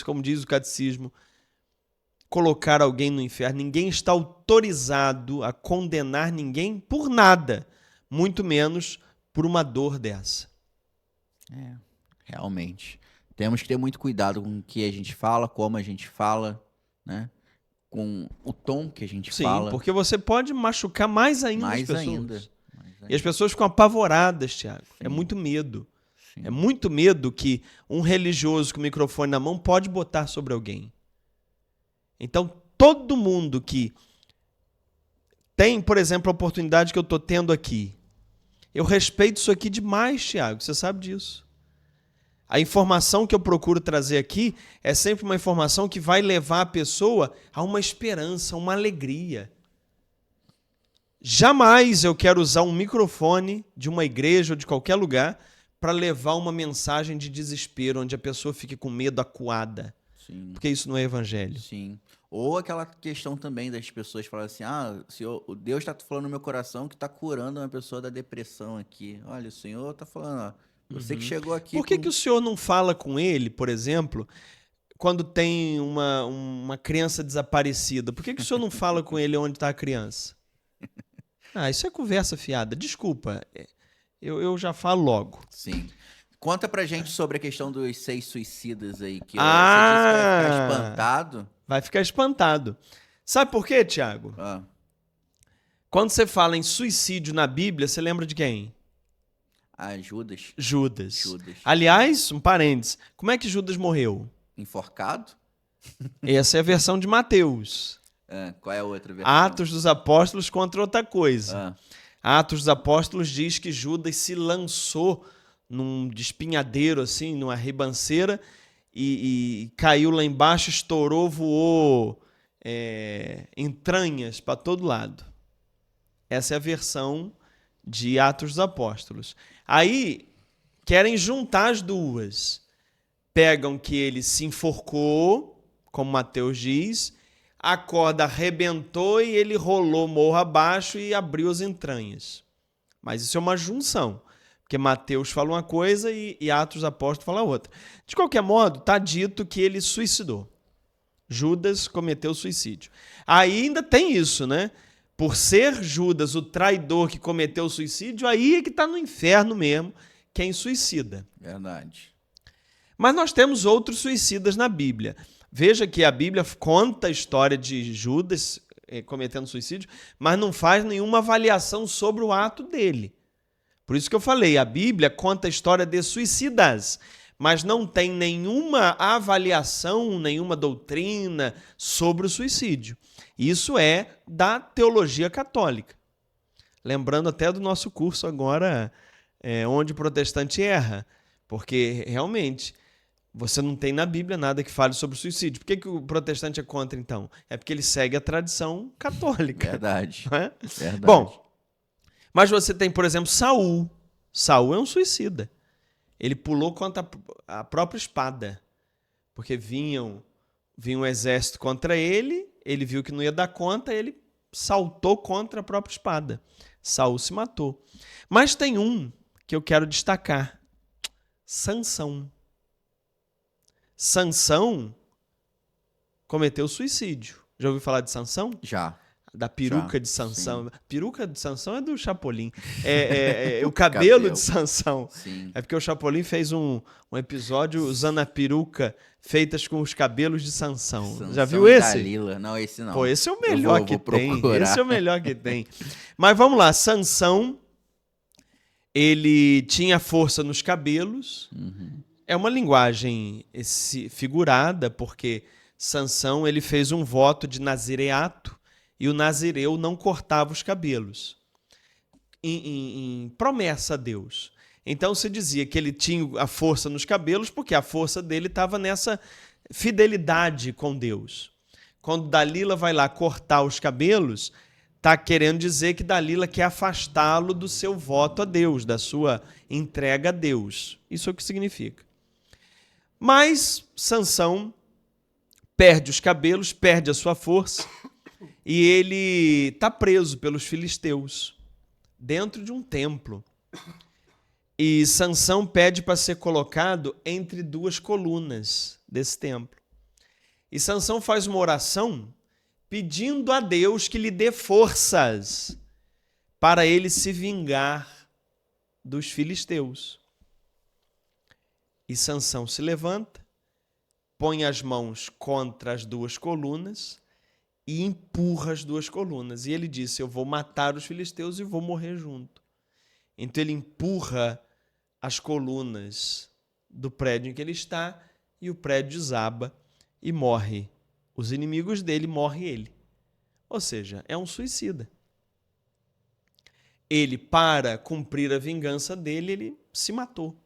como diz o catecismo, colocar alguém no inferno. Ninguém está autorizado a condenar ninguém por nada, muito menos por uma dor dessa. Realmente. Temos que ter muito cuidado com o que a gente fala, como a gente fala, né? Com o tom que a gente fala. Sim, porque você pode machucar mais ainda as pessoas. Mais ainda. E as pessoas ficam apavoradas, Tiago. É muito medo. Sim. É muito medo que um religioso com o microfone na mão pode botar sobre alguém. Então, todo mundo que tem, por exemplo, a oportunidade que eu estou tendo aqui, eu respeito isso aqui demais, Tiago, você sabe disso. A informação que eu procuro trazer aqui é sempre uma informação que vai levar a pessoa a uma esperança, uma alegria. Jamais eu quero usar um microfone de uma igreja ou de qualquer lugar para levar uma mensagem de desespero, onde a pessoa fique com medo, acuada. Sim. Porque isso não é evangelho. Sim. Ou aquela questão também das pessoas falarem assim, Senhor, o Deus está falando no meu coração que está curando uma pessoa da depressão aqui. Olha, o Senhor está falando, você que chegou aqui... Por que o Senhor não fala com ele, por exemplo, quando tem uma criança desaparecida? Por que o Senhor não fala com ele onde está a criança? Isso é conversa fiada. Desculpa, eu já falo logo. Sim. Conta pra gente sobre a questão dos 6 suicidas aí, que você disse que vai ficar espantado. Vai ficar espantado. Sabe por quê, Tiago? Quando você fala em suicídio na Bíblia, você lembra de quem? Judas. Aliás, um parênteses, como é que Judas morreu? Enforcado? Essa é a versão de Mateus. Qual é a outra versão? Atos dos Apóstolos contra outra coisa. Atos dos Apóstolos diz que Judas se lançou num despenhadeiro, assim, numa ribanceira, e caiu lá embaixo, estourou, voou entranhas para todo lado. Essa é a versão de Atos dos Apóstolos. Aí, querem juntar as duas. Pegam que ele se enforcou, como Mateus diz, a corda arrebentou e ele rolou morro abaixo e abriu as entranhas. Mas isso é uma junção, porque Mateus fala uma coisa e Atos dos Apóstolos fala outra. De qualquer modo, está dito que ele suicidou. Judas cometeu suicídio. Aí ainda tem isso, né? Por ser Judas o traidor que cometeu o suicídio, aí é que está no inferno mesmo quem suicida. Verdade. Mas nós temos outros suicidas na Bíblia. Veja que a Bíblia conta a história de Judas cometendo suicídio, mas não faz nenhuma avaliação sobre o ato dele. Por isso que eu falei, a Bíblia conta a história de suicidas, mas não tem nenhuma avaliação, nenhuma doutrina sobre o suicídio. Isso é da teologia católica. Lembrando até do nosso curso agora, Onde o Protestante Erra, porque realmente você não tem na Bíblia nada que fale sobre o suicídio. Por que o protestante é contra, então? É porque ele segue a tradição católica. Verdade. Não é? Verdade. Bom, mas você tem, por exemplo, Saul. Saul é um suicida. Ele pulou contra a própria espada, porque vinha um exército contra ele, ele viu que não ia dar conta, ele saltou contra a própria espada. Saul se matou. Mas tem um que eu quero destacar. Sansão. Sansão cometeu suicídio. Já ouviu falar de Sansão? Já. Da peruca Já, de Sansão. sim. Peruca de Sansão é do Chapolin. O cabelo de Sansão. Sim. É porque o Chapolin fez um episódio usando a peruca feitas com os cabelos de Sansão. Sansão Já viu e esse? Dalila. Não, esse não. Pô, esse é o melhor que vou tem. procurar. Esse é o melhor que tem. Mas vamos lá, Sansão, ele tinha força nos cabelos. Uhum. É uma linguagem figurada, porque Sansão ele fez um voto de nazireato e o nazireu não cortava os cabelos, em promessa a Deus. Então se dizia que ele tinha a força nos cabelos porque a força dele estava nessa fidelidade com Deus. Quando Dalila vai lá cortar os cabelos, está querendo dizer que Dalila quer afastá-lo do seu voto a Deus, da sua entrega a Deus. Isso é o que significa. Mas Sansão perde os cabelos, perde a sua força e ele está preso pelos filisteus dentro de um templo. E Sansão pede para ser colocado entre duas colunas desse templo. E Sansão faz uma oração pedindo a Deus que lhe dê forças para ele se vingar dos filisteus. E Sansão se levanta, põe as mãos contra as duas colunas e empurra as duas colunas. E ele disse, eu vou matar os filisteus e vou morrer junto. Então ele empurra as colunas do prédio em que ele está e o prédio desaba e morre. Os inimigos dele, morre ele. Ou seja, é um suicida. Ele, para cumprir a vingança dele, ele se matou.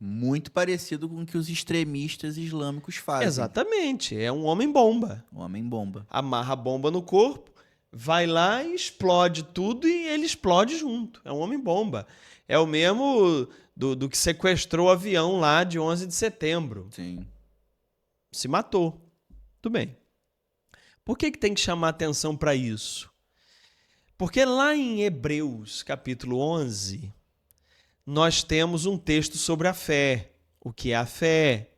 Muito parecido com o que os extremistas islâmicos fazem. Exatamente, é um homem-bomba. Um homem-bomba. Amarra a bomba no corpo, vai lá e explode tudo e ele explode junto. É um homem-bomba. É o mesmo do que sequestrou o avião lá de 11 de setembro. Sim. Se matou. Tudo bem. Por que tem que chamar atenção para isso? Porque lá em Hebreus, capítulo 11, nós temos um texto sobre a fé. O que é a fé?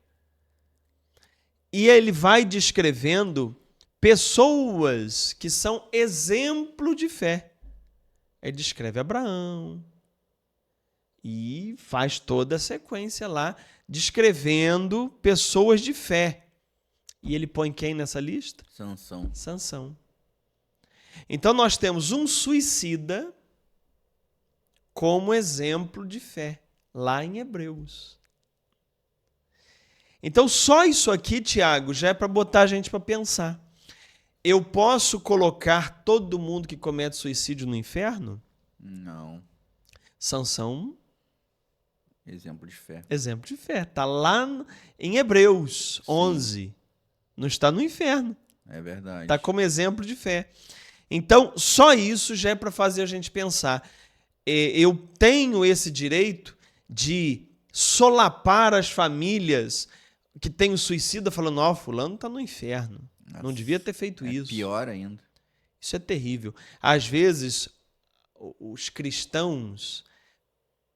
E ele vai descrevendo pessoas que são exemplo de fé. Ele descreve Abraão e faz toda a sequência lá, descrevendo pessoas de fé. E ele põe quem nessa lista? Sansão. Sansão. Então nós temos um suicida como exemplo de fé, lá em Hebreus. Então só isso aqui, Tiago, já é para botar a gente para pensar. Eu posso colocar todo mundo que comete suicídio no inferno? Não. Sansão, Exemplo de fé. exemplo de fé. Está lá em Hebreus 11. Não está no inferno. É verdade. Tá como exemplo de fé. Então, só isso já é para fazer a gente pensar. Eu tenho esse direito de solapar as famílias que têm o suicida falando, ó, fulano tá no inferno. Nossa, não devia ter feito isso. Pior ainda. Isso é terrível. Às vezes, os cristãos,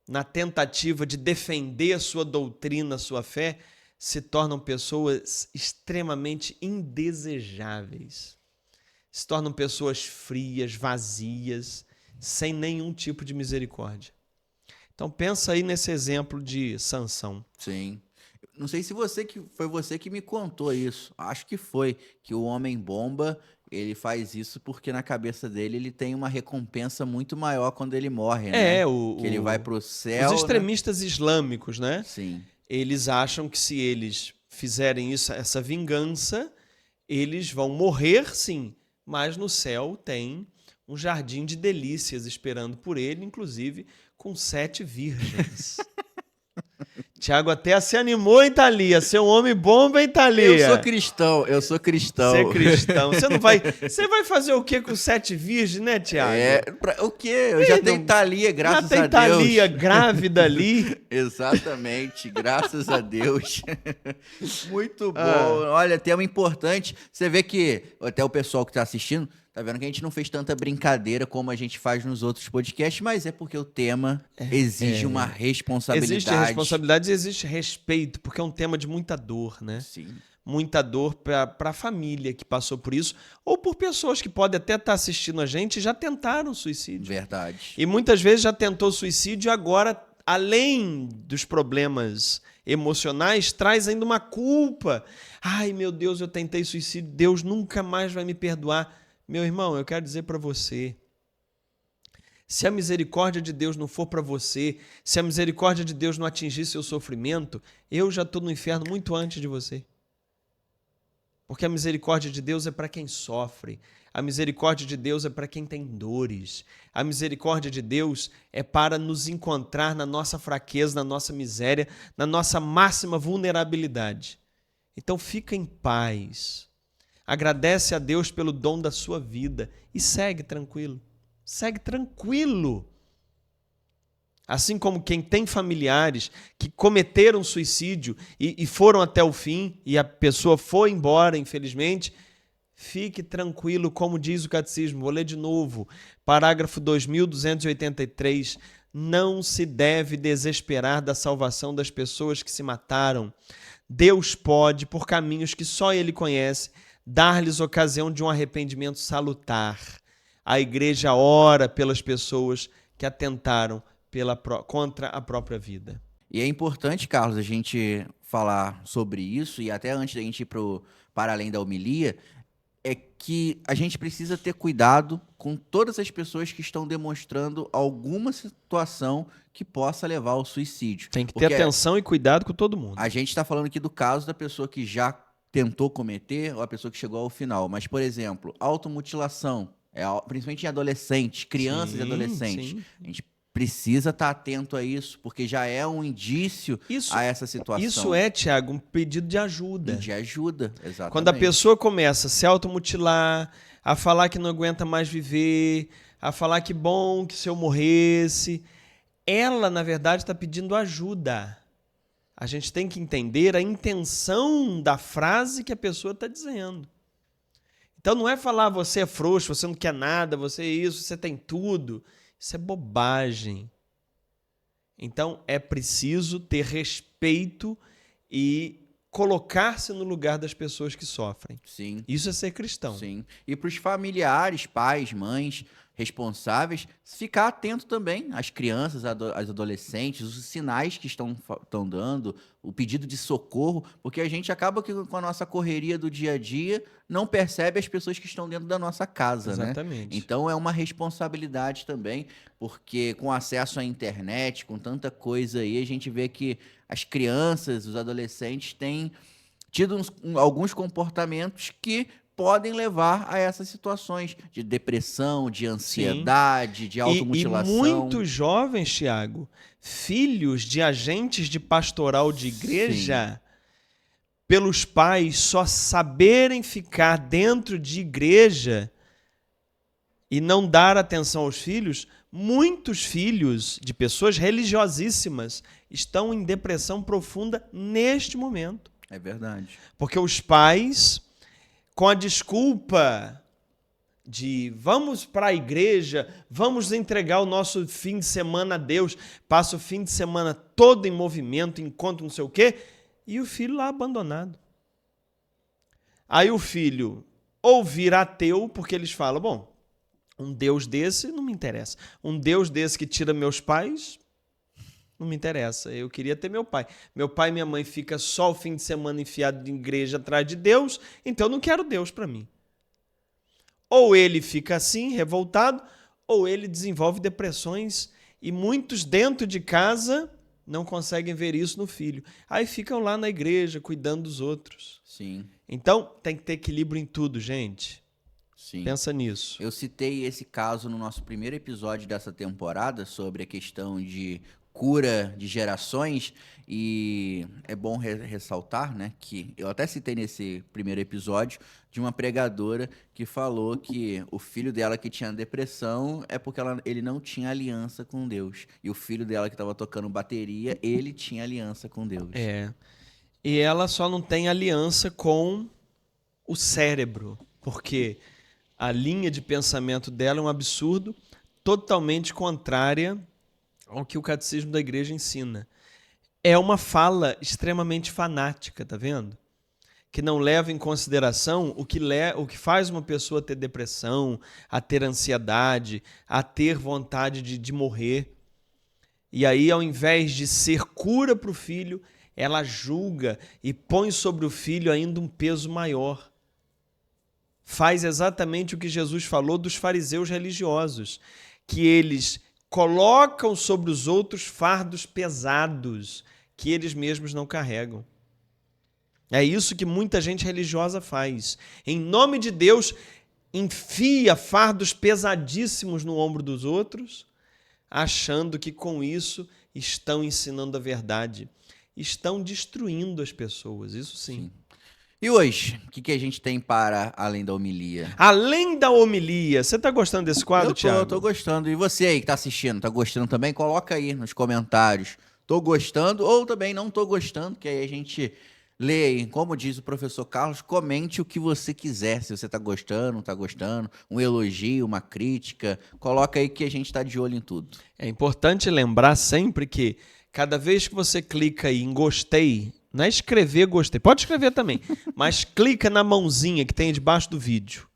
na tentativa de defender a sua doutrina, a sua fé, se tornam pessoas extremamente indesejáveis. Se tornam pessoas frias, vazias, sem nenhum tipo de misericórdia. Então pensa aí nesse exemplo de Sansão. Sim. Não sei se foi você que me contou isso. Acho que foi. Que o homem-bomba, ele faz isso porque na cabeça dele ele tem uma recompensa muito maior quando ele morre, né? Que ele vai pro céu. Os extremistas islâmicos, né? Sim. Eles acham que se eles fizerem isso, essa vingança, eles vão morrer, sim. Mas no céu tem um jardim de delícias esperando por ele, inclusive com 7 virgens. Tiago até se animou, hein, Thalia? Ser um homem bomba, hein, Thalia? Eu sou cristão. Você é cristão. Você vai fazer o que com 7 virgens, né, Tiago? O quê? Eu já tenho Thalia, graças a Deus. Já tem Thalia grávida ali. Exatamente, graças a Deus. Muito bom. Olha, tema importante. Você vê que até o pessoal que está assistindo, tá vendo que a gente não fez tanta brincadeira como a gente faz nos outros podcasts, mas é porque o tema exige uma responsabilidade. Existe responsabilidade e existe respeito, porque é um tema de muita dor, né? Sim. Muita dor para a família que passou por isso, ou por pessoas que podem até estar assistindo a gente e já tentaram suicídio. Verdade. E muitas vezes já tentou suicídio e agora, além dos problemas emocionais, traz ainda uma culpa. Ai, meu Deus, eu tentei suicídio, Deus nunca mais vai me perdoar. Meu irmão, eu quero dizer para você, se a misericórdia de Deus não for para você, se a misericórdia de Deus não atingir seu sofrimento, eu já estou no inferno muito antes de você. Porque a misericórdia de Deus é para quem sofre, a misericórdia de Deus é para quem tem dores, a misericórdia de Deus é para nos encontrar na nossa fraqueza, na nossa miséria, na nossa máxima vulnerabilidade. Então fica em paz. Agradece a Deus pelo dom da sua vida e segue tranquilo. Segue tranquilo. Assim como quem tem familiares que cometeram suicídio e foram até o fim e a pessoa foi embora, infelizmente, fique tranquilo, como diz o catecismo. Vou ler de novo. Parágrafo 2283. Não se deve desesperar da salvação das pessoas que se mataram. Deus pode, por caminhos que só Ele conhece, dar-lhes ocasião de um arrependimento salutar. A igreja ora pelas pessoas que atentaram contra a própria vida. E é importante, Carlos, a gente falar sobre isso, e até antes da gente ir para além da homilia, é que a gente precisa ter cuidado com todas as pessoas que estão demonstrando alguma situação que possa levar ao suicídio. Tem que ter atenção e cuidado com todo mundo. A gente está falando aqui do caso da pessoa que já tentou cometer ou a pessoa que chegou ao final. Mas, por exemplo, automutilação, principalmente em adolescentes, crianças e adolescentes. Sim. A gente precisa estar atento a isso, porque já é um indício a essa situação. Isso é, Tiago, um pedido de ajuda. De ajuda, exatamente. Quando a pessoa começa a se automutilar, a falar que não aguenta mais viver, a falar que bom que se eu morresse, ela, na verdade, está pedindo ajuda. A gente tem que entender a intenção da frase que a pessoa está dizendo. Então não é falar você é frouxo, você não quer nada, você é isso, você tem tudo. Isso é bobagem. Então é preciso ter respeito e colocar-se no lugar das pessoas que sofrem. Sim. Isso é ser cristão. Sim. E para os familiares, pais, mães responsáveis, ficar atento também às crianças, às adolescentes, os sinais que estão dando, o pedido de socorro, porque a gente acaba que com a nossa correria do dia a dia não percebe as pessoas que estão dentro da nossa casa, Exatamente. né? Então é uma responsabilidade também, porque com acesso à internet, com tanta coisa aí, a gente vê que as crianças, os adolescentes têm tido alguns comportamentos que podem levar a essas situações de depressão, de ansiedade, de automutilação. E muitos jovens, Tiago, filhos de agentes de pastoral de igreja, pelos pais só saberem ficar dentro de igreja e não dar atenção aos filhos, muitos filhos de pessoas religiosíssimas estão em depressão profunda neste momento. É verdade. Porque os pais, com a desculpa de vamos para a igreja, vamos entregar o nosso fim de semana a Deus, passa o fim de semana todo em movimento, encontro não sei o quê, e o filho lá abandonado. Aí o filho ou vira ateu, porque eles falam, bom, um Deus desse não me interessa. Um Deus desse que tira meus pais, não me interessa. Eu queria ter meu pai. Meu pai e minha mãe ficam só o fim de semana enfiado de igreja atrás de Deus, então eu não quero Deus para mim. Ou ele fica assim, revoltado, ou ele desenvolve depressões e muitos dentro de casa não conseguem ver isso no filho. Aí ficam lá na igreja, cuidando dos outros. Sim. Então, tem que ter equilíbrio em tudo, gente. Sim. Pensa nisso. Eu citei esse caso no nosso primeiro episódio dessa temporada sobre a questão de cura de gerações e é bom ressaltar, né, que eu até citei nesse primeiro episódio de uma pregadora que falou que o filho dela que tinha depressão é porque ele não tinha aliança com Deus e o filho dela que estava tocando bateria, ele tinha aliança com Deus. É. E ela só não tem aliança com o cérebro, porque a linha de pensamento dela é um absurdo, totalmente contrária ao que o catecismo da igreja ensina. É uma fala extremamente fanática, tá vendo? Que não leva em consideração o que faz uma pessoa ter depressão, a ter ansiedade, a ter vontade de morrer. E aí, ao invés de ser cura para o filho, ela julga e põe sobre o filho ainda um peso maior. Faz exatamente o que Jesus falou dos fariseus religiosos, que eles colocam sobre os outros fardos pesados que eles mesmos não carregam. É isso que muita gente religiosa faz. Em nome de Deus, enfia fardos pesadíssimos no ombro dos outros, achando que com isso estão ensinando a verdade. Estão destruindo as pessoas, isso sim. E hoje, o que a gente tem para além da homilia? Além da homilia, você está gostando desse quadro, Thiago? Eu tô gostando. E você aí que tá assistindo, tá gostando também? Coloca aí nos comentários. Tô gostando ou também não tô gostando, que aí a gente lê aí. Como diz o professor Carlos, comente o que você quiser. Se você tá gostando, não tá gostando, um elogio, uma crítica, coloca aí que a gente tá de olho em tudo. É importante lembrar sempre que cada vez que você clica aí em gostei, não é escrever gostei, pode escrever também, mas clica na mãozinha que tem debaixo do vídeo.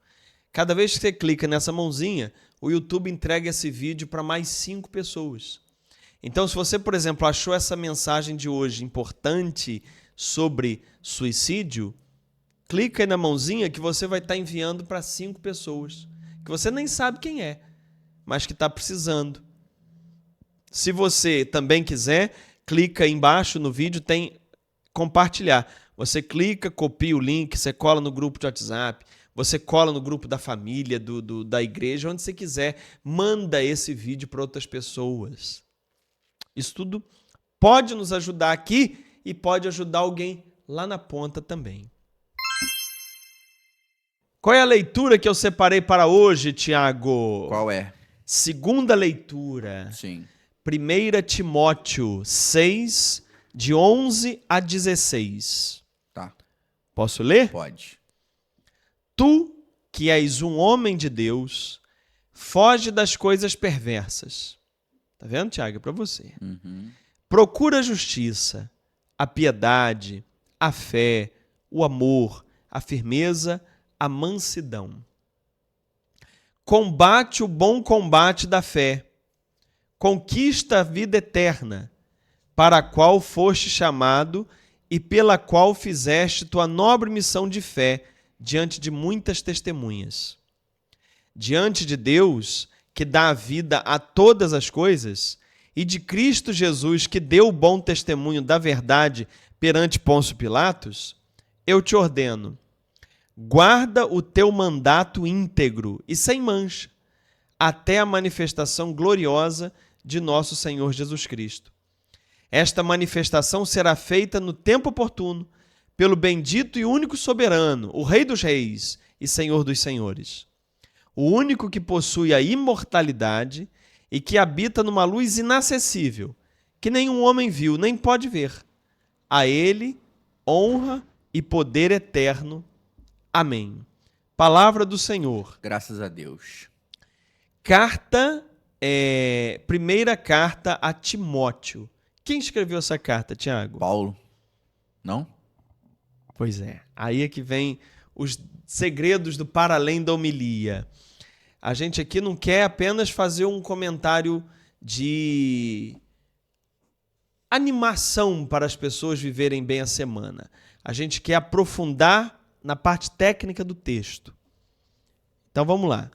Cada vez que você clica nessa mãozinha, o YouTube entrega esse vídeo para mais 5 pessoas. Então, se você, por exemplo, achou essa mensagem de hoje importante sobre suicídio, clica aí na mãozinha que você vai estar enviando para 5 pessoas, que você nem sabe quem é, mas que está precisando. Se você também quiser, clica aí embaixo no vídeo, tem compartilhar. Você clica, copia o link, você cola no grupo de WhatsApp, você cola no grupo da família, da igreja, onde você quiser, manda esse vídeo para outras pessoas. Isso tudo pode nos ajudar aqui e pode ajudar alguém lá na ponta também. Qual é a leitura que eu separei para hoje, Tiago? Qual é? Segunda leitura. Sim. 1 Timóteo 6, de 11 a 16. Tá. Posso ler? Pode. Tu, que és um homem de Deus, foge das coisas perversas. Tá vendo, Tiago? É para você. Uhum. Procura a justiça, a piedade, a fé, o amor, a firmeza, a mansidão. Combate o bom combate da fé. Conquista a vida eterna, para a qual foste chamado e pela qual fizeste tua nobre missão de fé diante de muitas testemunhas. Diante de Deus, que dá a vida a todas as coisas, e de Cristo Jesus, que deu o bom testemunho da verdade perante Pôncio Pilatos, eu te ordeno, guarda o teu mandato íntegro e sem mancha, até a manifestação gloriosa de nosso Senhor Jesus Cristo. Esta manifestação será feita no tempo oportuno, pelo bendito e único soberano, o Rei dos reis e Senhor dos senhores, o único que possui a imortalidade e que habita numa luz inacessível, que nenhum homem viu nem pode ver. A ele honra e poder eterno. Amém. Palavra do Senhor. Graças a Deus. Primeira carta a Timóteo. Quem escreveu essa carta, Tiago? Paulo. Não? Pois é. Aí é que vem os segredos do para além da homilia. A gente aqui não quer apenas fazer um comentário de animação para as pessoas viverem bem a semana. A gente quer aprofundar na parte técnica do texto. Então vamos lá.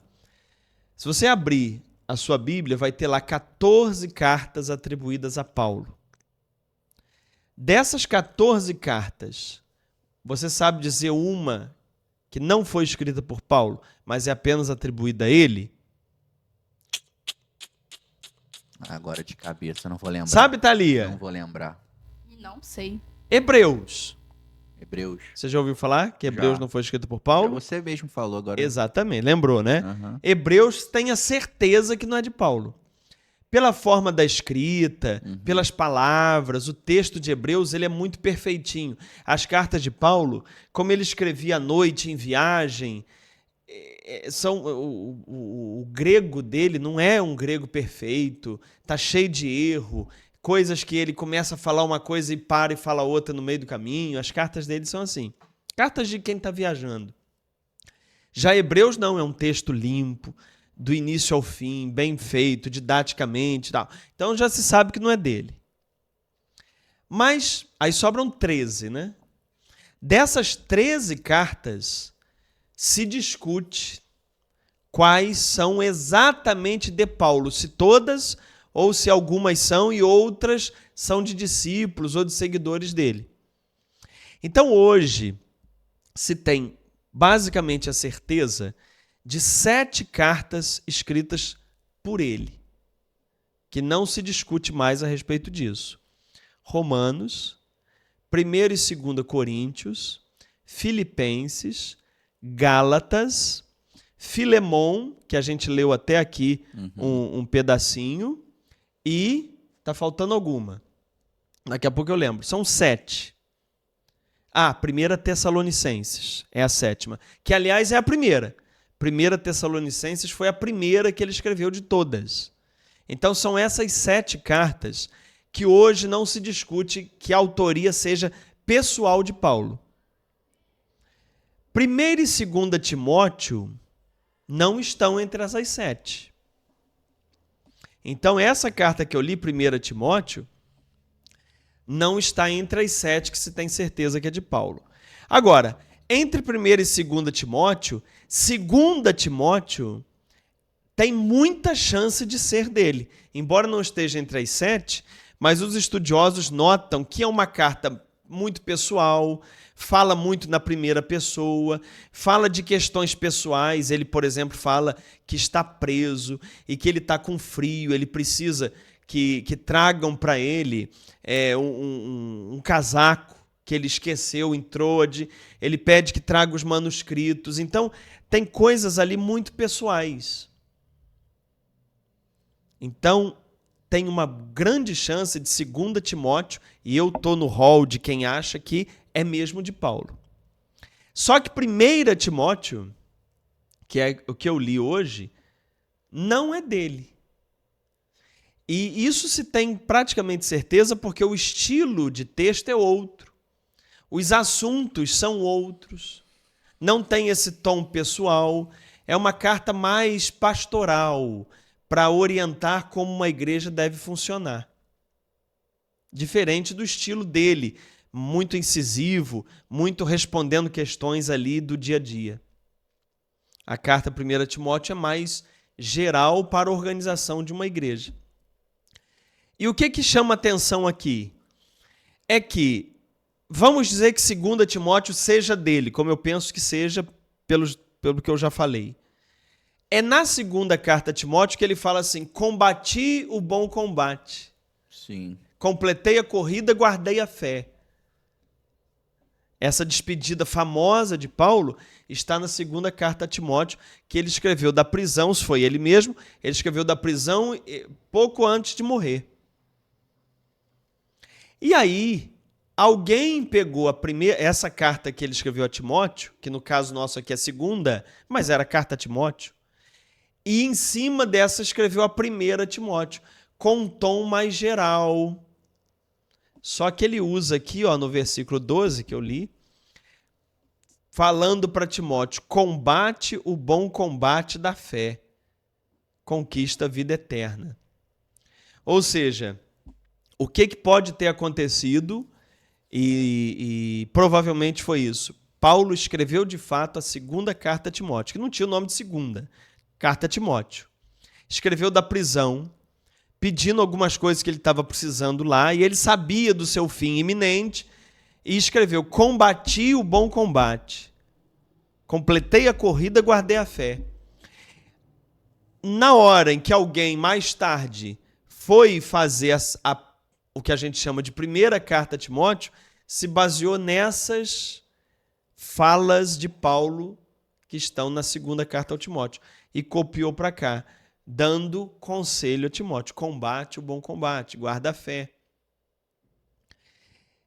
Se você abrir a sua Bíblia, vai ter lá 14 cartas atribuídas a Paulo. Dessas 14 cartas, você sabe dizer uma que não foi escrita por Paulo, mas é apenas atribuída a ele? Agora de cabeça, não vou lembrar. Sabe, Thalia? Não vou lembrar. Não sei. Hebreus. Hebreus. Você já ouviu falar que Hebreus Já. não foi escrito por Paulo? Você mesmo falou agora. Exatamente, lembrou, né? Uhum. Hebreus tem a certeza que não é de Paulo. Pela forma da escrita, pelas palavras, o texto de Hebreus ele é muito perfeitinho. As cartas de Paulo, como ele escrevia à noite em viagem, o grego dele não é um grego perfeito, tá cheio de erro, coisas que ele começa a falar uma coisa e para e fala outra no meio do caminho. As cartas dele são assim. Cartas de quem está viajando. Já Hebreus não, é um texto limpo, do início ao fim, bem feito, didaticamente e tal. Então já se sabe que não é dele. Mas aí sobram 13, né? Dessas 13 cartas, se discute quais são exatamente de Paulo, se todas ou se algumas são e outras são de discípulos ou de seguidores dele. Então hoje se tem basicamente a certeza de 7 cartas escritas por ele, que não se discute mais a respeito disso. Romanos, 1º e 2º Coríntios, Filipenses, Gálatas, Filemon, que a gente leu até aqui um pedacinho, e tá faltando alguma. Daqui a pouco eu lembro. São 7. 1ª Tessalonicenses é a 7ª, que aliás é a primeira. 1ª Tessalonicenses foi a primeira que ele escreveu de todas. Então são essas 7 cartas que hoje não se discute que a autoria seja pessoal de Paulo. 1ª e 2ª Timóteo não estão entre essas 7. Então essa carta que eu li, 1ª Timóteo, não está entre as 7 que se tem certeza que é de Paulo. Agora, entre 1ª e 2ª Timóteo, 2ª Timóteo tem muita chance de ser dele. Embora não esteja entre as 7, mas os estudiosos notam que é uma carta muito pessoal, fala muito na primeira pessoa, fala de questões pessoais. Ele, por exemplo, fala que está preso e que ele está com frio, ele precisa que tragam para ele um casaco que ele esqueceu em Troade, ele pede que traga os manuscritos. Então, tem coisas ali muito pessoais. Então, tem uma grande chance de 2ª Timóteo, e eu estou no hall de quem acha que é mesmo de Paulo. Só que 1ª Timóteo, que é o que eu li hoje, não é dele. E isso se tem praticamente certeza porque o estilo de texto é outro. Os assuntos são outros. Não tem esse tom pessoal. É uma carta mais pastoral, para orientar como uma igreja deve funcionar. Diferente do estilo dele, muito incisivo, muito respondendo questões ali do dia a dia. A carta 1ª Timóteo é mais geral para a organização de uma igreja. E o que chama atenção aqui? É que, vamos dizer que 2ª Timóteo seja dele, como eu penso que seja pelo que eu já falei. É na 2ª carta a Timóteo que ele fala assim: combati o bom combate. Sim. Completei a corrida, guardei a fé. Essa despedida famosa de Paulo está na segunda carta a Timóteo, que ele escreveu da prisão, se foi ele mesmo, ele escreveu da prisão pouco antes de morrer. E aí, alguém pegou essa carta que ele escreveu a Timóteo, que no caso nosso aqui é a segunda, mas era a carta a Timóteo, e em cima dessa escreveu a primeira a Timóteo, com um tom mais geral. Só que ele usa aqui, ó, no versículo 12 que eu li, falando para Timóteo: combate o bom combate da fé, conquista a vida eterna. Ou seja, o que pode ter acontecido, e provavelmente foi isso. Paulo escreveu de fato a segunda carta a Timóteo, que não tinha o nome de segunda, carta a Timóteo. Escreveu da prisão, pedindo algumas coisas que ele estava precisando lá, e ele sabia do seu fim iminente, e escreveu: combati o bom combate, completei a corrida, guardei a fé. Na hora em que alguém mais tarde foi fazer o que a gente chama de primeira carta a Timóteo, se baseou nessas falas de Paulo que estão na segunda carta ao Timóteo e copiou para cá, dando conselho a Timóteo: combate o bom combate, guarda a fé.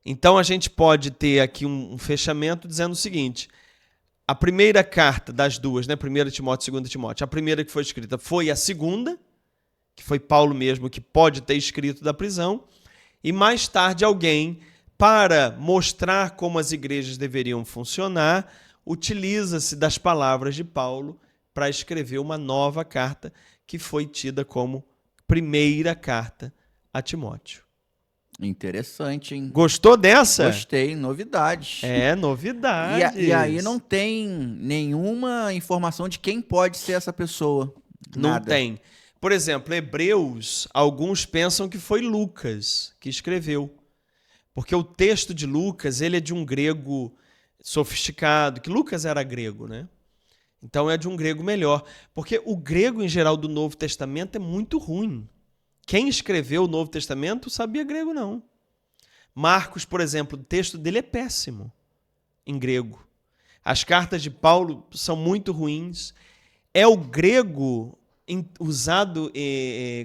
Então a gente pode ter aqui um fechamento dizendo o seguinte: a primeira carta das duas, né, 1 Timóteo e 2 Timóteo, a primeira que foi escrita foi a segunda, que foi Paulo mesmo que pode ter escrito da prisão, e mais tarde alguém, para mostrar como as igrejas deveriam funcionar, utiliza-se das palavras de Paulo para escrever uma nova carta, que foi tida como primeira carta a Timóteo. Interessante, hein? Gostou dessa? Gostei, novidades. É, novidades. E aí não tem nenhuma informação de quem pode ser essa pessoa. Não Nada. tem. Por exemplo, Hebreus, alguns pensam que foi Lucas que escreveu. Porque o texto de Lucas, ele é de um grego sofisticado, que Lucas era grego, né? Então é de um grego melhor. Porque o grego, em geral, do Novo Testamento é muito ruim. Quem escreveu o Novo Testamento sabia grego, não. Marcos, por exemplo, o texto dele é péssimo em grego. As cartas de Paulo são muito ruins. É o grego usado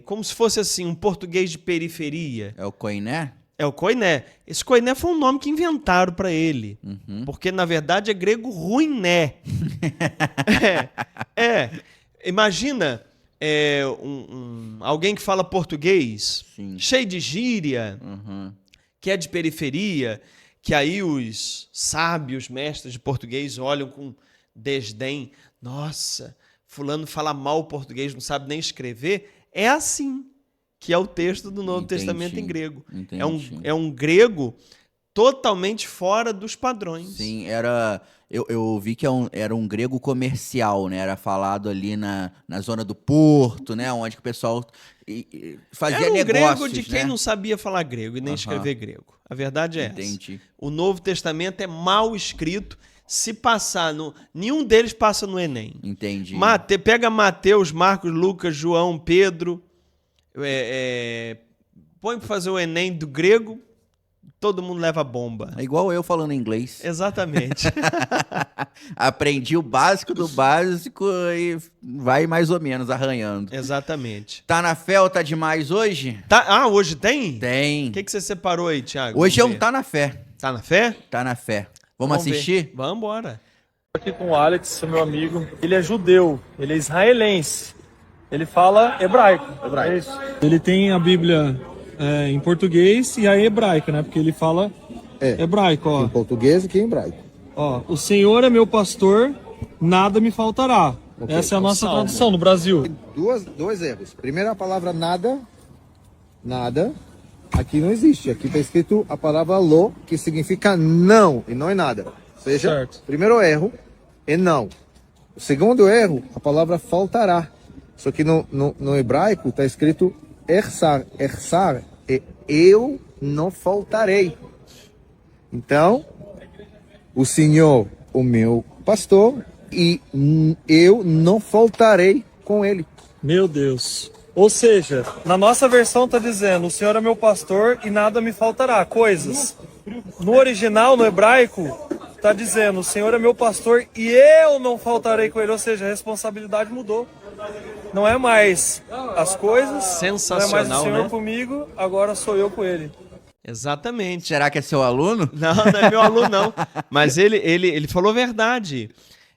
como se fosse assim um português de periferia. É o Koiné? É o koiné. Esse koiné foi um nome que inventaram para ele. Uhum. Porque, na verdade, é grego ruiné. Imagina alguém que fala português, Sim. cheio de gíria, Uhum. que é de periferia, que aí os sábios mestres de português olham com desdém. Nossa, fulano fala mal português, não sabe nem escrever. É assim que é o texto do Novo Testamento em grego. Entendi. É um grego totalmente fora dos padrões. Sim, eu vi que era um grego comercial, né? Era falado ali na zona do Porto, né? Onde que o pessoal fazia era um negócios, grego de quem não sabia falar grego e nem escrever grego. A verdade é Entendi. essa. O Novo Testamento é mal escrito. Se passar nenhum deles passa no Enem. Entendi. Pega Mateus, Marcos, Lucas, João, Pedro, põe para fazer o Enem do grego, todo mundo leva bomba. É igual eu falando inglês. Exatamente. Aprendi o básico do básico e vai mais ou menos arranhando. Exatamente. Tá na fé ou tá demais hoje? Hoje tem? Tem. O que você separou aí, Thiago? Hoje é Vamos um ver. Tá na fé. Tá na fé? Tá na fé. Vamos assistir? Ver. Vamos embora. Aqui com o Alex, meu amigo. Ele é judeu, ele é israelense. Ele fala hebraico. É isso? Ele tem a Bíblia em português e a hebraica, né? Porque ele fala hebraico, ó. Em português e em hebraico. Ó, o Senhor é meu pastor, nada me faltará. Ok. Essa é a nossa tradução no Brasil. Dois erros. Primeiro, a palavra nada. Nada. Aqui não existe. Aqui está escrito a palavra lo, que significa não, e não é nada. Ou seja, Certo. primeiro erro é não. O segundo erro, a palavra faltará. Só que no hebraico está escrito ersar. Ersar é eu não faltarei. Então, o Senhor, o meu pastor, e eu não faltarei com ele. Meu Deus. Ou seja, na nossa versão está dizendo: o Senhor é meu pastor e nada me faltará. Coisas. No original, no hebraico, tá dizendo, o Senhor é meu pastor e eu não faltarei com ele. Ou seja, a responsabilidade mudou. Não é mais as coisas, Sensacional, não é mais o Senhor né? comigo, agora sou eu com ele. Exatamente. Será que é seu aluno? Não, não é meu aluno, não. Mas ele falou a verdade.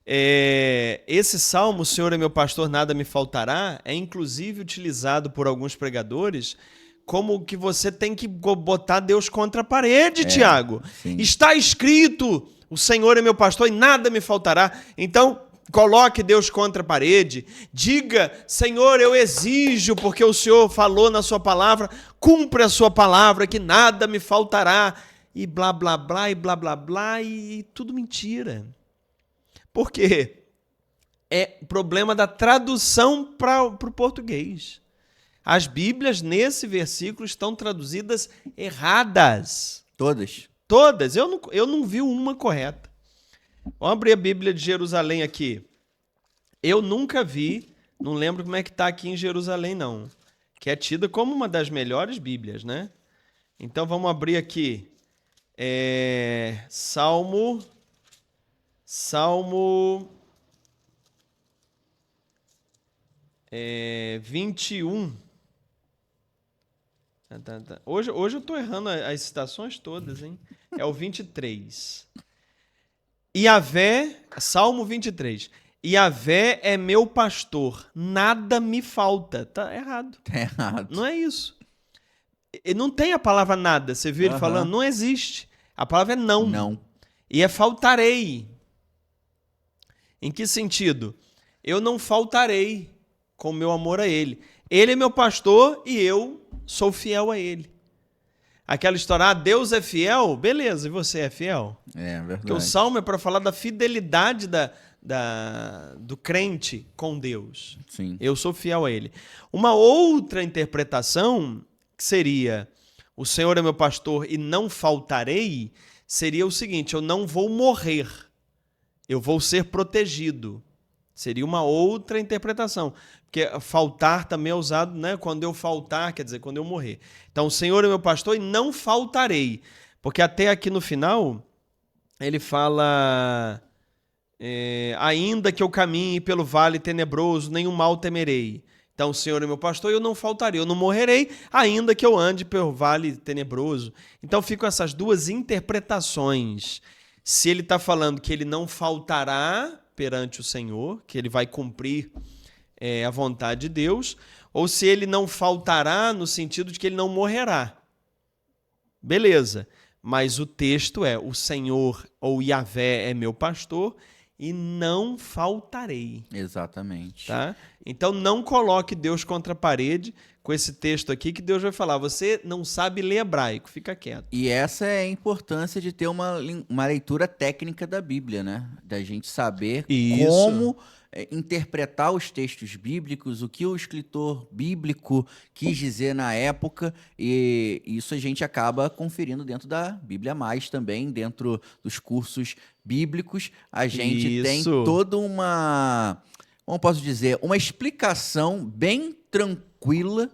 Esse salmo, o Senhor é meu pastor, nada me faltará, é inclusive utilizado por alguns pregadores como que você tem que botar Deus contra a parede, Tiago. sim. Está escrito, o Senhor é meu pastor e nada me faltará. Então, coloque Deus contra a parede. Diga, Senhor, eu exijo, porque o Senhor falou na sua palavra, cumpre a sua palavra, que nada me faltará. E blá, blá, blá, e blá, blá, blá, e tudo mentira. Por quê? É problema da tradução para o português. As Bíblias, nesse versículo, estão traduzidas erradas. Todas. Todas. Eu não vi uma correta. Vamos abrir a Bíblia de Jerusalém aqui. Eu nunca vi, não lembro como é que está aqui em Jerusalém, não. Que é tida como uma das melhores Bíblias, né? Então vamos abrir aqui. Salmo 21. Hoje eu estou errando as citações todas, hein? É o 23. Yahvé, Salmo 23. Yahvé é meu pastor, nada me falta. Tá errado. Tá errado. Não é isso. E não tem a palavra nada. Você viu ele falando? Não existe. A palavra é não. Não. E é faltarei. Em que sentido? Eu não faltarei com o meu amor a ele. Ele é meu pastor e eu sou fiel a ele. Aquela história, Deus é fiel? Beleza, e você é fiel? É verdade. Porque o Salmo é para falar da fidelidade do crente com Deus. Sim. Eu sou fiel a ele. Uma outra interpretação, que seria, o Senhor é meu pastor e não faltarei, seria o seguinte, eu não vou morrer, eu vou ser protegido. Seria uma outra interpretação. Porque faltar também é usado, né? Quando eu faltar, quer dizer, quando eu morrer. Então, o Senhor é meu pastor e não faltarei. Porque até aqui no final, ele fala, ainda que eu caminhe pelo vale tenebroso, nenhum mal temerei. Então, o Senhor é meu pastor e eu não faltarei. Eu não morrerei, ainda que eu ande pelo vale tenebroso. Então, ficam essas duas interpretações. Se ele está falando que ele não faltará perante o Senhor, que ele vai cumprir a vontade de Deus, ou se ele não faltará no sentido de que ele não morrerá. Beleza, mas o texto é, o Senhor ou Yahvé é meu pastor e não faltarei. Exatamente. Tá? Então não coloque Deus contra a parede com esse texto aqui que Deus vai falar, você não sabe ler hebraico, fica quieto. E essa é a importância de ter uma leitura técnica da Bíblia, né? Da gente saber como interpretar os textos bíblicos, o que o escritor bíblico quis dizer na época, e isso a gente acaba conferindo dentro da Bíblia Mais também, dentro dos cursos bíblicos. A gente tem toda uma, como posso dizer, uma explicação bem tranquila,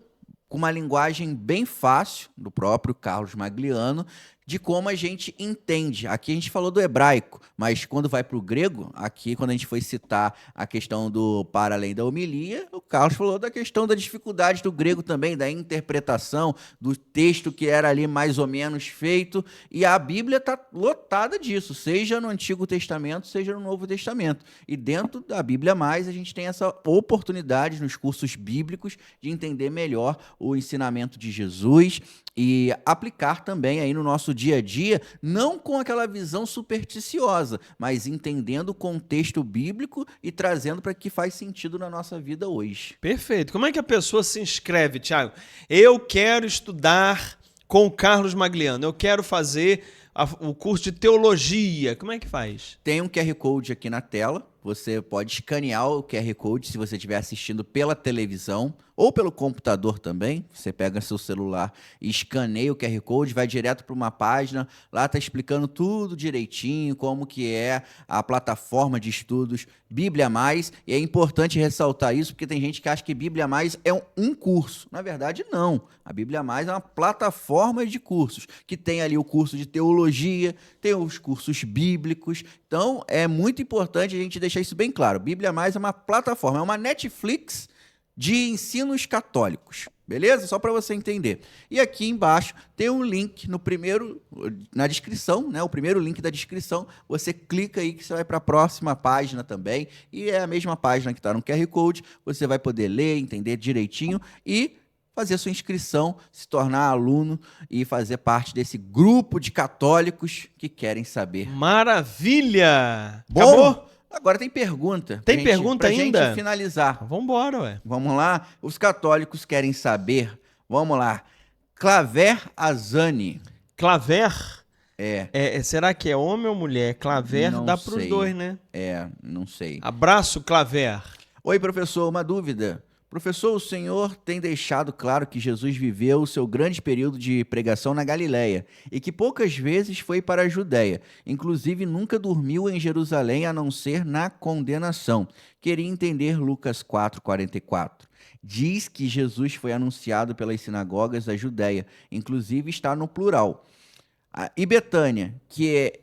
com uma linguagem bem fácil, do próprio Carlos Magliano, de como a gente entende. Aqui a gente falou do hebraico, mas quando vai para o grego, aqui quando a gente foi citar a questão do para além da homilia, o Carlos falou da questão da dificuldade do grego também, da interpretação do texto que era ali mais ou menos feito, e a Bíblia está lotada disso, seja no Antigo Testamento, seja no Novo Testamento. E dentro da Bíblia Mais, a gente tem essa oportunidade nos cursos bíblicos de entender melhor o ensinamento de Jesus e aplicar também aí no nosso dia a dia, não com aquela visão supersticiosa, mas entendendo o contexto bíblico e trazendo para que faz sentido na nossa vida hoje. Perfeito. Como é que a pessoa se inscreve, Thiago? Eu quero estudar com o Carlos Magliano, eu quero fazer o curso de teologia. Como é que faz? Tem um QR Code aqui na tela, você pode escanear o QR Code se você estiver assistindo pela televisão ou pelo computador também. Você pega seu celular e escaneia o QR Code, vai direto para uma página, lá está explicando tudo direitinho, como que é a plataforma de estudos Bíblia Mais, e é importante ressaltar isso, porque tem gente que acha que Bíblia Mais é um curso. Na verdade, não. A Bíblia Mais é uma plataforma de cursos, que tem ali o curso de teologia, tem os cursos bíblicos. Então, é muito importante a gente deixar isso bem claro. Bíblia Mais é uma plataforma, é uma Netflix de ensinos católicos, beleza? Só para você entender. E aqui embaixo tem um link na descrição, né? O primeiro link da descrição, você clica aí que você vai para a próxima página também, e é a mesma página que está no QR Code, você vai poder ler, entender direitinho e fazer a sua inscrição, se tornar aluno e fazer parte desse grupo de católicos que querem saber. Maravilha! Bom, acabou? Agora tem pergunta. Tem pergunta ainda? Pra gente finalizar. Vambora, ué. Vamos lá? Os católicos querem saber. Vamos lá. Claver Azani. Claver? É. Será que é homem ou mulher? Claver Não dá pros sei. dois, né? Não sei. Abraço, Claver. Oi, professor, uma dúvida. Professor, o senhor tem deixado claro que Jesus viveu o seu grande período de pregação na Galileia e que poucas vezes foi para a Judéia. Inclusive, nunca dormiu em Jerusalém a não ser na condenação. Queria entender Lucas 4:44. Diz que Jesus foi anunciado pelas sinagogas da Judéia. Inclusive, está no plural. E Betânia, que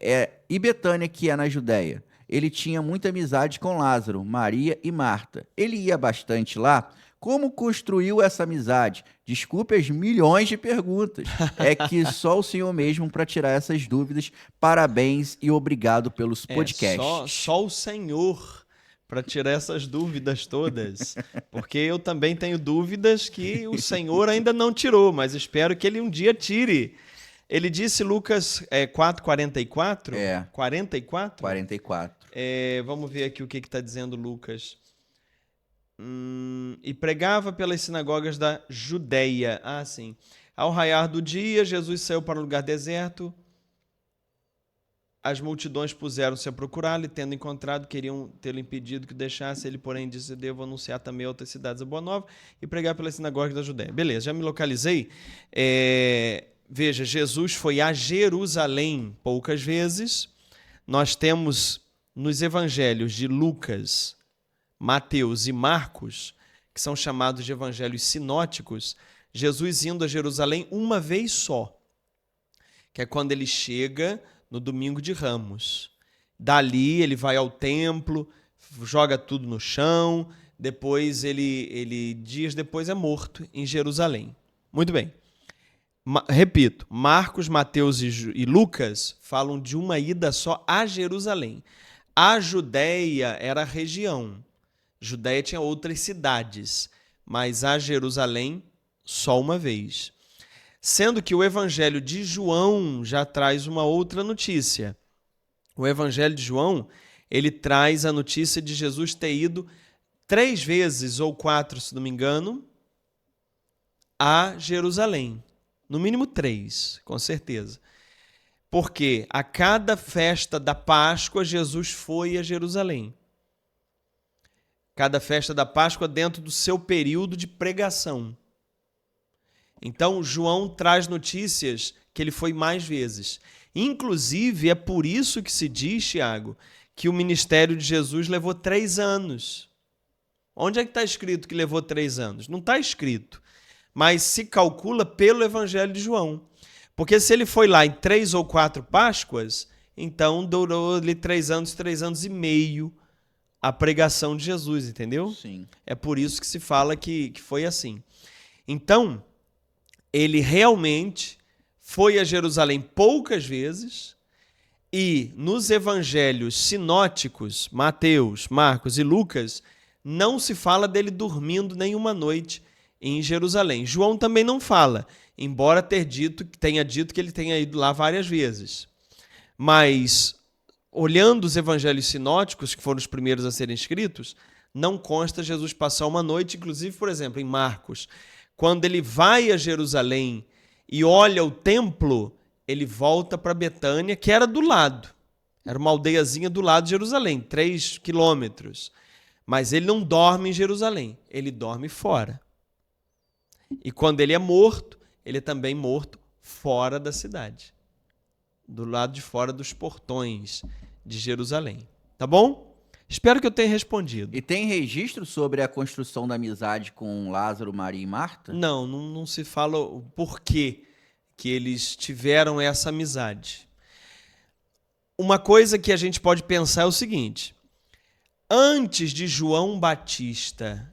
é na Judéia. Ele tinha muita amizade com Lázaro, Maria e Marta. Ele ia bastante lá. Como construiu essa amizade? Desculpe as milhões de perguntas. É que só o senhor mesmo para tirar essas dúvidas. Parabéns e obrigado pelos podcasts. Só o Senhor para tirar essas dúvidas todas. Porque eu também tenho dúvidas que o Senhor ainda não tirou, mas espero que ele um dia tire. Ele disse, Lucas 4:44? 44? 44. Vamos ver aqui o que está dizendo Lucas. E pregava pelas sinagogas da Judéia. Ah, sim. Ao raiar do dia, Jesus saiu para um lugar deserto. As multidões puseram-se a procurá-lo e, tendo encontrado, queriam tê-lo impedido que o deixasse. Ele, porém, disse, devo anunciar também a outras cidades a boa nova e pregar pelas sinagogas da Judéia. Beleza, já me localizei. Veja, Jesus foi a Jerusalém poucas vezes. Nós temos nos evangelhos de Lucas, Mateus e Marcos, que são chamados de evangelhos sinóticos, Jesus indo a Jerusalém uma vez só, que é quando ele chega no domingo de Ramos. Dali ele vai ao templo, joga tudo no chão, depois dias depois é morto em Jerusalém. Muito bem. Repito, Marcos, Mateus e Lucas falam de uma ida só a Jerusalém. A Judéia era a região. Judéia tinha outras cidades, mas a Jerusalém só uma vez. Sendo que o Evangelho de João já traz uma outra notícia. O Evangelho de João, ele traz a notícia de Jesus ter ido 3 vezes ou 4, se não me engano, a Jerusalém. No mínimo 3, com certeza. Porque a cada festa da Páscoa, Jesus foi a Jerusalém. Cada festa da Páscoa dentro do seu período de pregação. Então, João traz notícias que ele foi mais vezes. Inclusive, é por isso que se diz, Tiago, que o ministério de Jesus levou 3 anos. Onde é que está escrito que levou 3 anos? Não está escrito. Mas se calcula pelo Evangelho de João. Porque se ele foi lá em 3 ou 4 Páscoas, então durou ali 3 anos e meio a pregação de Jesus, entendeu? Sim. É por isso que se fala que foi assim. Então, ele realmente foi a Jerusalém poucas vezes e nos evangelhos sinóticos, Mateus, Marcos e Lucas, não se fala dele dormindo nenhuma noite em Jerusalém. João também não fala, embora tenha dito que ele tenha ido lá várias vezes. Mas, olhando os evangelhos sinóticos, que foram os primeiros a serem escritos, não consta Jesus passar uma noite, inclusive, por exemplo, em Marcos, quando ele vai a Jerusalém e olha o templo, ele volta para Betânia, que era do lado. Era uma aldeiazinha do lado de Jerusalém, 3 quilômetros. Mas ele não dorme em Jerusalém, ele dorme fora. E quando ele é morto, ele é também morto fora da cidade. Do lado de fora dos portões de Jerusalém. Tá bom? Espero que eu tenha respondido. E tem registro sobre a construção da amizade com Lázaro, Maria e Marta? Não se fala o porquê que eles tiveram essa amizade. Uma coisa que a gente pode pensar é o seguinte: antes de João Batista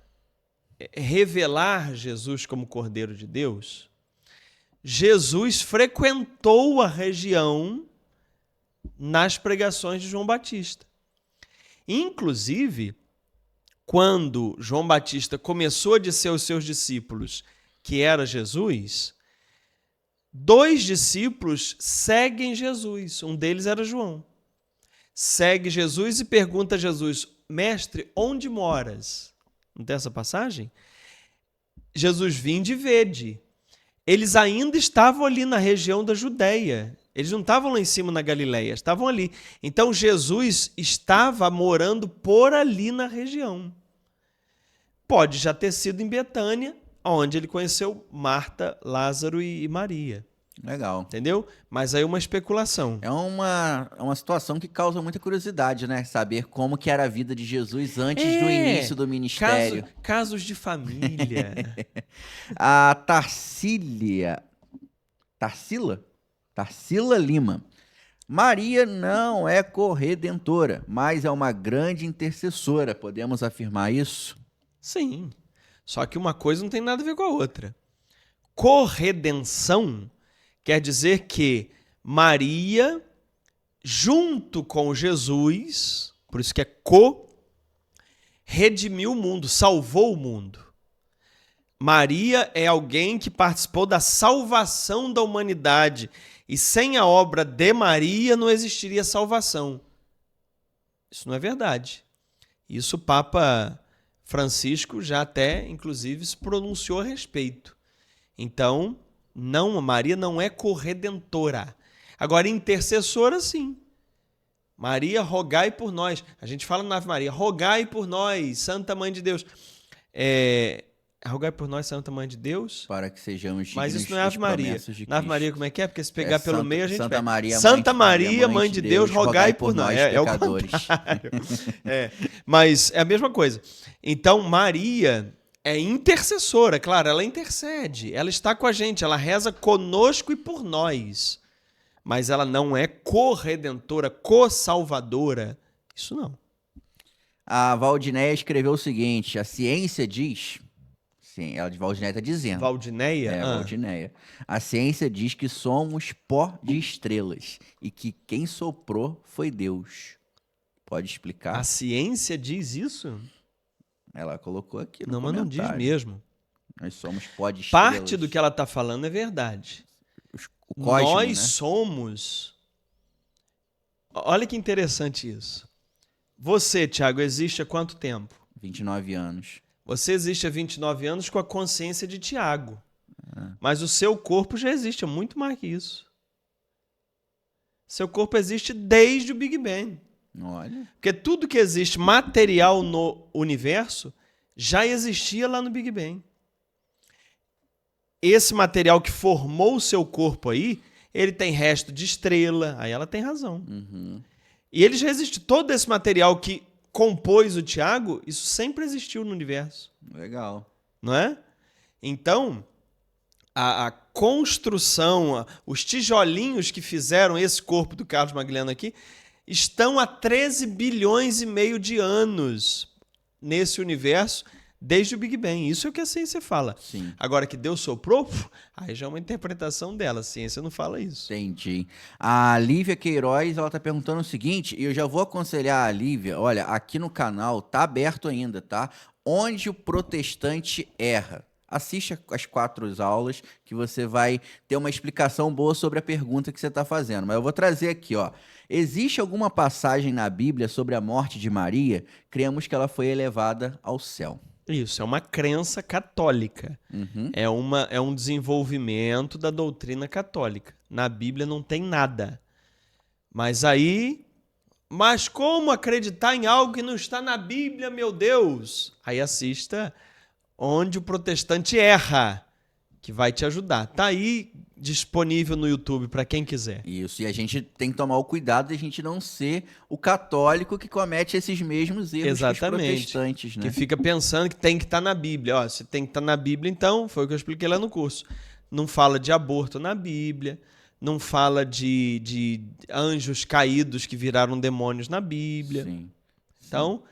revelar Jesus como Cordeiro de Deus, Jesus frequentou a região nas pregações de João Batista. Inclusive, quando João Batista começou a dizer aos seus discípulos que era Jesus, 2 discípulos seguem Jesus. Um deles era João. Segue Jesus e pergunta a Jesus: Mestre, onde moras? Não tem essa passagem? Jesus: vinde e vede. Eles ainda estavam ali na região da Judéia. Eles não estavam lá em cima na Galileia, estavam ali. Então Jesus estava morando por ali na região. Pode já ter sido em Betânia, onde ele conheceu Marta, Lázaro e Maria. Legal. Entendeu? Mas aí uma especulação. É uma situação que causa muita curiosidade, né? Saber como que era a vida de Jesus antes do início do ministério. Casos de família. A Tarsila Lima. Maria não é corredentora, mas é uma grande intercessora. Podemos afirmar isso? Sim. Só que uma coisa não tem nada a ver com a outra. Corredenção quer dizer que Maria, junto com Jesus, por isso que é redimiu o mundo, salvou o mundo. Maria é alguém que participou da salvação da humanidade. E sem a obra de Maria não existiria salvação. Isso não é verdade. Isso o Papa Francisco já até, inclusive, se pronunciou a respeito. Então, não, Maria não é corredentora. Agora, intercessora, sim. Maria, rogai por nós. A gente fala na Ave Maria, rogai por nós, Santa Mãe de Deus. Rogai por nós, Santa Mãe de Deus. Para que sejamos dignos. Mas isso não é Ave Maria. Na Ave Maria, como é que é? Porque se pegar pelo meio, a gente Santa pega. Maria, Santa Maria, Mãe de Deus, rogai por nós. É o pecadores. Mas é a mesma coisa. Então, Maria é intercessora, claro, ela intercede. Ela está com a gente, ela reza conosco e por nós. Mas ela não é corredentora, co-salvadora. Isso não. A Valdinéia escreveu o seguinte: a ciência diz... Sim, ela de Valdinéia está dizendo. Valdinéia? Valdinéia. A ciência diz que somos pó de estrelas e que quem soprou foi Deus. Pode explicar? A ciência diz isso? Ela colocou aqui no Não, mas não diz mesmo. Nós somos pó de estrelas. Parte do que ela está falando é verdade. O cosmo, Nós né? somos... Olha que interessante isso. Você, Tiago, existe há quanto tempo? 29 anos. Você existe há 29 anos com a consciência de Tiago. Mas o seu corpo já existe há muito mais que isso. Seu corpo existe desde o Big Bang. Olha. Porque tudo que existe material no universo já existia lá no Big Bang. Esse material que formou o seu corpo aí, ele tem resto de estrela. Aí ela tem razão. Uhum. E ele já existe. Todo esse material que compôs o Tiago, isso sempre existiu no universo. Legal. Não é? Então, a construção, os tijolinhos que fizeram esse corpo do Carlos Magliano aqui, estão há 13 bilhões e meio de anos nesse universo, desde o Big Bang. Isso é o que a ciência fala. Sim. Agora que Deus soprou, aí já é uma interpretação dela. A ciência não fala isso. Entendi. A Lívia Queiroz, ela tá perguntando o seguinte, e eu já vou aconselhar a Lívia, olha, aqui no canal tá aberto ainda, tá? Onde o protestante erra. Assiste as 4 aulas que você vai ter uma explicação boa sobre a pergunta que você está fazendo. Mas eu vou trazer aqui, ó. Existe alguma passagem na Bíblia sobre a morte de Maria? Cremos que ela foi elevada ao céu. Isso, é uma crença católica. Uhum. É um desenvolvimento da doutrina católica. Na Bíblia não tem nada. Mas aí Mas como acreditar em algo que não está na Bíblia, meu Deus? Aí assista Onde o Protestante Erra, que vai te ajudar. Tá aí disponível no YouTube para quem quiser. Isso, e a gente tem que tomar o cuidado de a gente não ser o católico que comete esses mesmos erros que os protestantes, né? Que fica pensando que tem que estar na Bíblia. Ó, se tem que estar na Bíblia, então, foi o que eu expliquei lá no curso. Não fala de aborto na Bíblia, não fala de anjos caídos que viraram demônios na Bíblia. Sim. Então,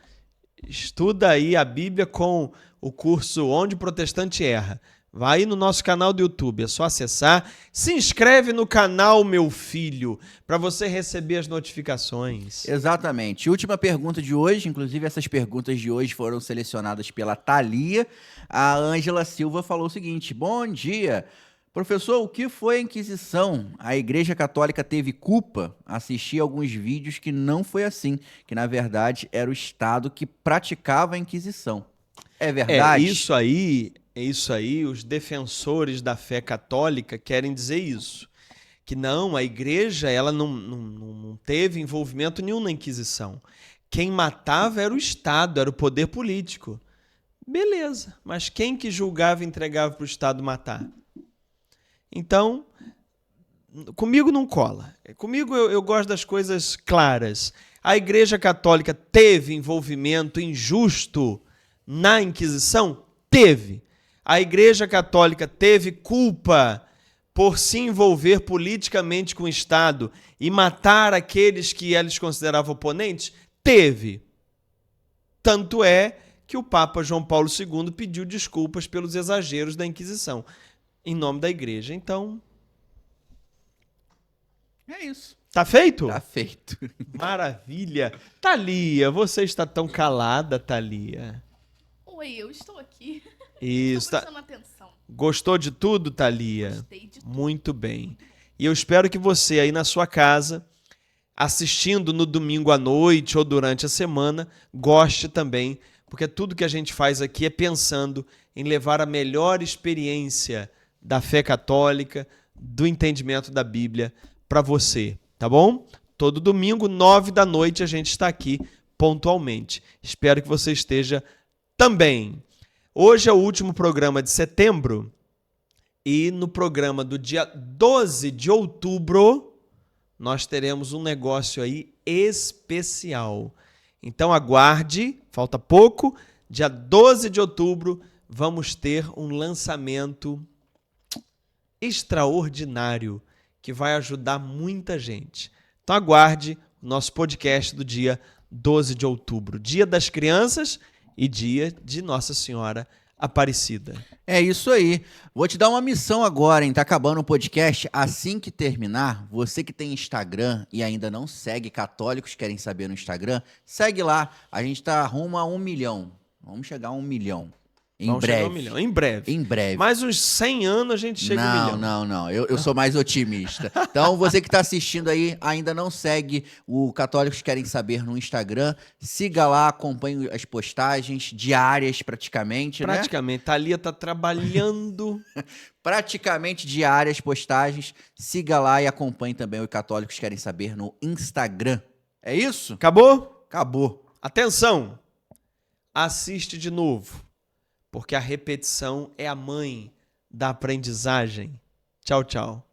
estuda aí a Bíblia com o curso Onde o Protestante Erra. Vai no nosso canal do YouTube, é só acessar. Se inscreve no canal, meu filho, para você receber as notificações. Exatamente. Última pergunta de hoje, inclusive essas perguntas de hoje foram selecionadas pela Thalia. A Ângela Silva falou o seguinte: bom dia. Professor, o que foi a Inquisição? A Igreja Católica teve culpa? Assisti alguns vídeos que não foi assim, que na verdade era o Estado que praticava a Inquisição. É verdade? Isso aí, os defensores da fé católica querem dizer isso. Que não, a igreja ela não teve envolvimento nenhum na Inquisição. Quem matava era o Estado, era o poder político. Beleza, mas quem que julgava e entregava para o Estado matar? Então, comigo não cola. Comigo eu gosto das coisas claras. A Igreja Católica teve envolvimento injusto na Inquisição? Teve. A Igreja Católica teve culpa por se envolver politicamente com o Estado e matar aqueles que eles consideravam oponentes? Teve. Tanto é que o Papa João Paulo II pediu desculpas pelos exageros da Inquisição, em nome da Igreja. Então, é isso. Tá feito? Tá feito. Maravilha. Thalia, você está tão calada, Thalia. Oi, eu estou aqui. Isso. Estou prestando atenção. Gostou de tudo, Thalia? Gostei de tudo. Muito bem. E eu espero que você aí na sua casa, assistindo no domingo à noite ou durante a semana, goste também, porque tudo que a gente faz aqui é pensando em levar a melhor experiência da fé católica, do entendimento da Bíblia para você, tá bom? Todo domingo, 9h, a gente está aqui pontualmente. Espero que você esteja também. Hoje é o último programa de setembro e no programa do dia 12 de outubro nós teremos um negócio aí especial. Então aguarde, falta pouco, dia 12 de outubro vamos ter um lançamento extraordinário que vai ajudar muita gente. Então aguarde o nosso podcast do dia 12 de outubro, Dia das Crianças e dia de Nossa Senhora Aparecida. É isso aí. Vou te dar uma missão agora, hein? Tá acabando o podcast. Assim que terminar, você que tem Instagram e ainda não segue Católicos Querem Saber no Instagram, segue lá. A gente tá rumo a 1 milhão. Vamos chegar a 1 milhão. Vamos chegar a 1 milhão. Em breve. Em breve. Mais uns 100 anos a gente chega a 1 milhão. Não. Eu sou mais otimista. Então, você que está assistindo aí, ainda não segue o Católicos Querem Saber no Instagram, siga lá, acompanhe as postagens diárias praticamente, né? Praticamente. Thalia tá trabalhando. Praticamente diárias postagens. Siga lá e acompanhe também o Católicos Querem Saber no Instagram. É isso? Acabou? Acabou. Atenção! Assiste de novo, porque a repetição é a mãe da aprendizagem. Tchau, tchau.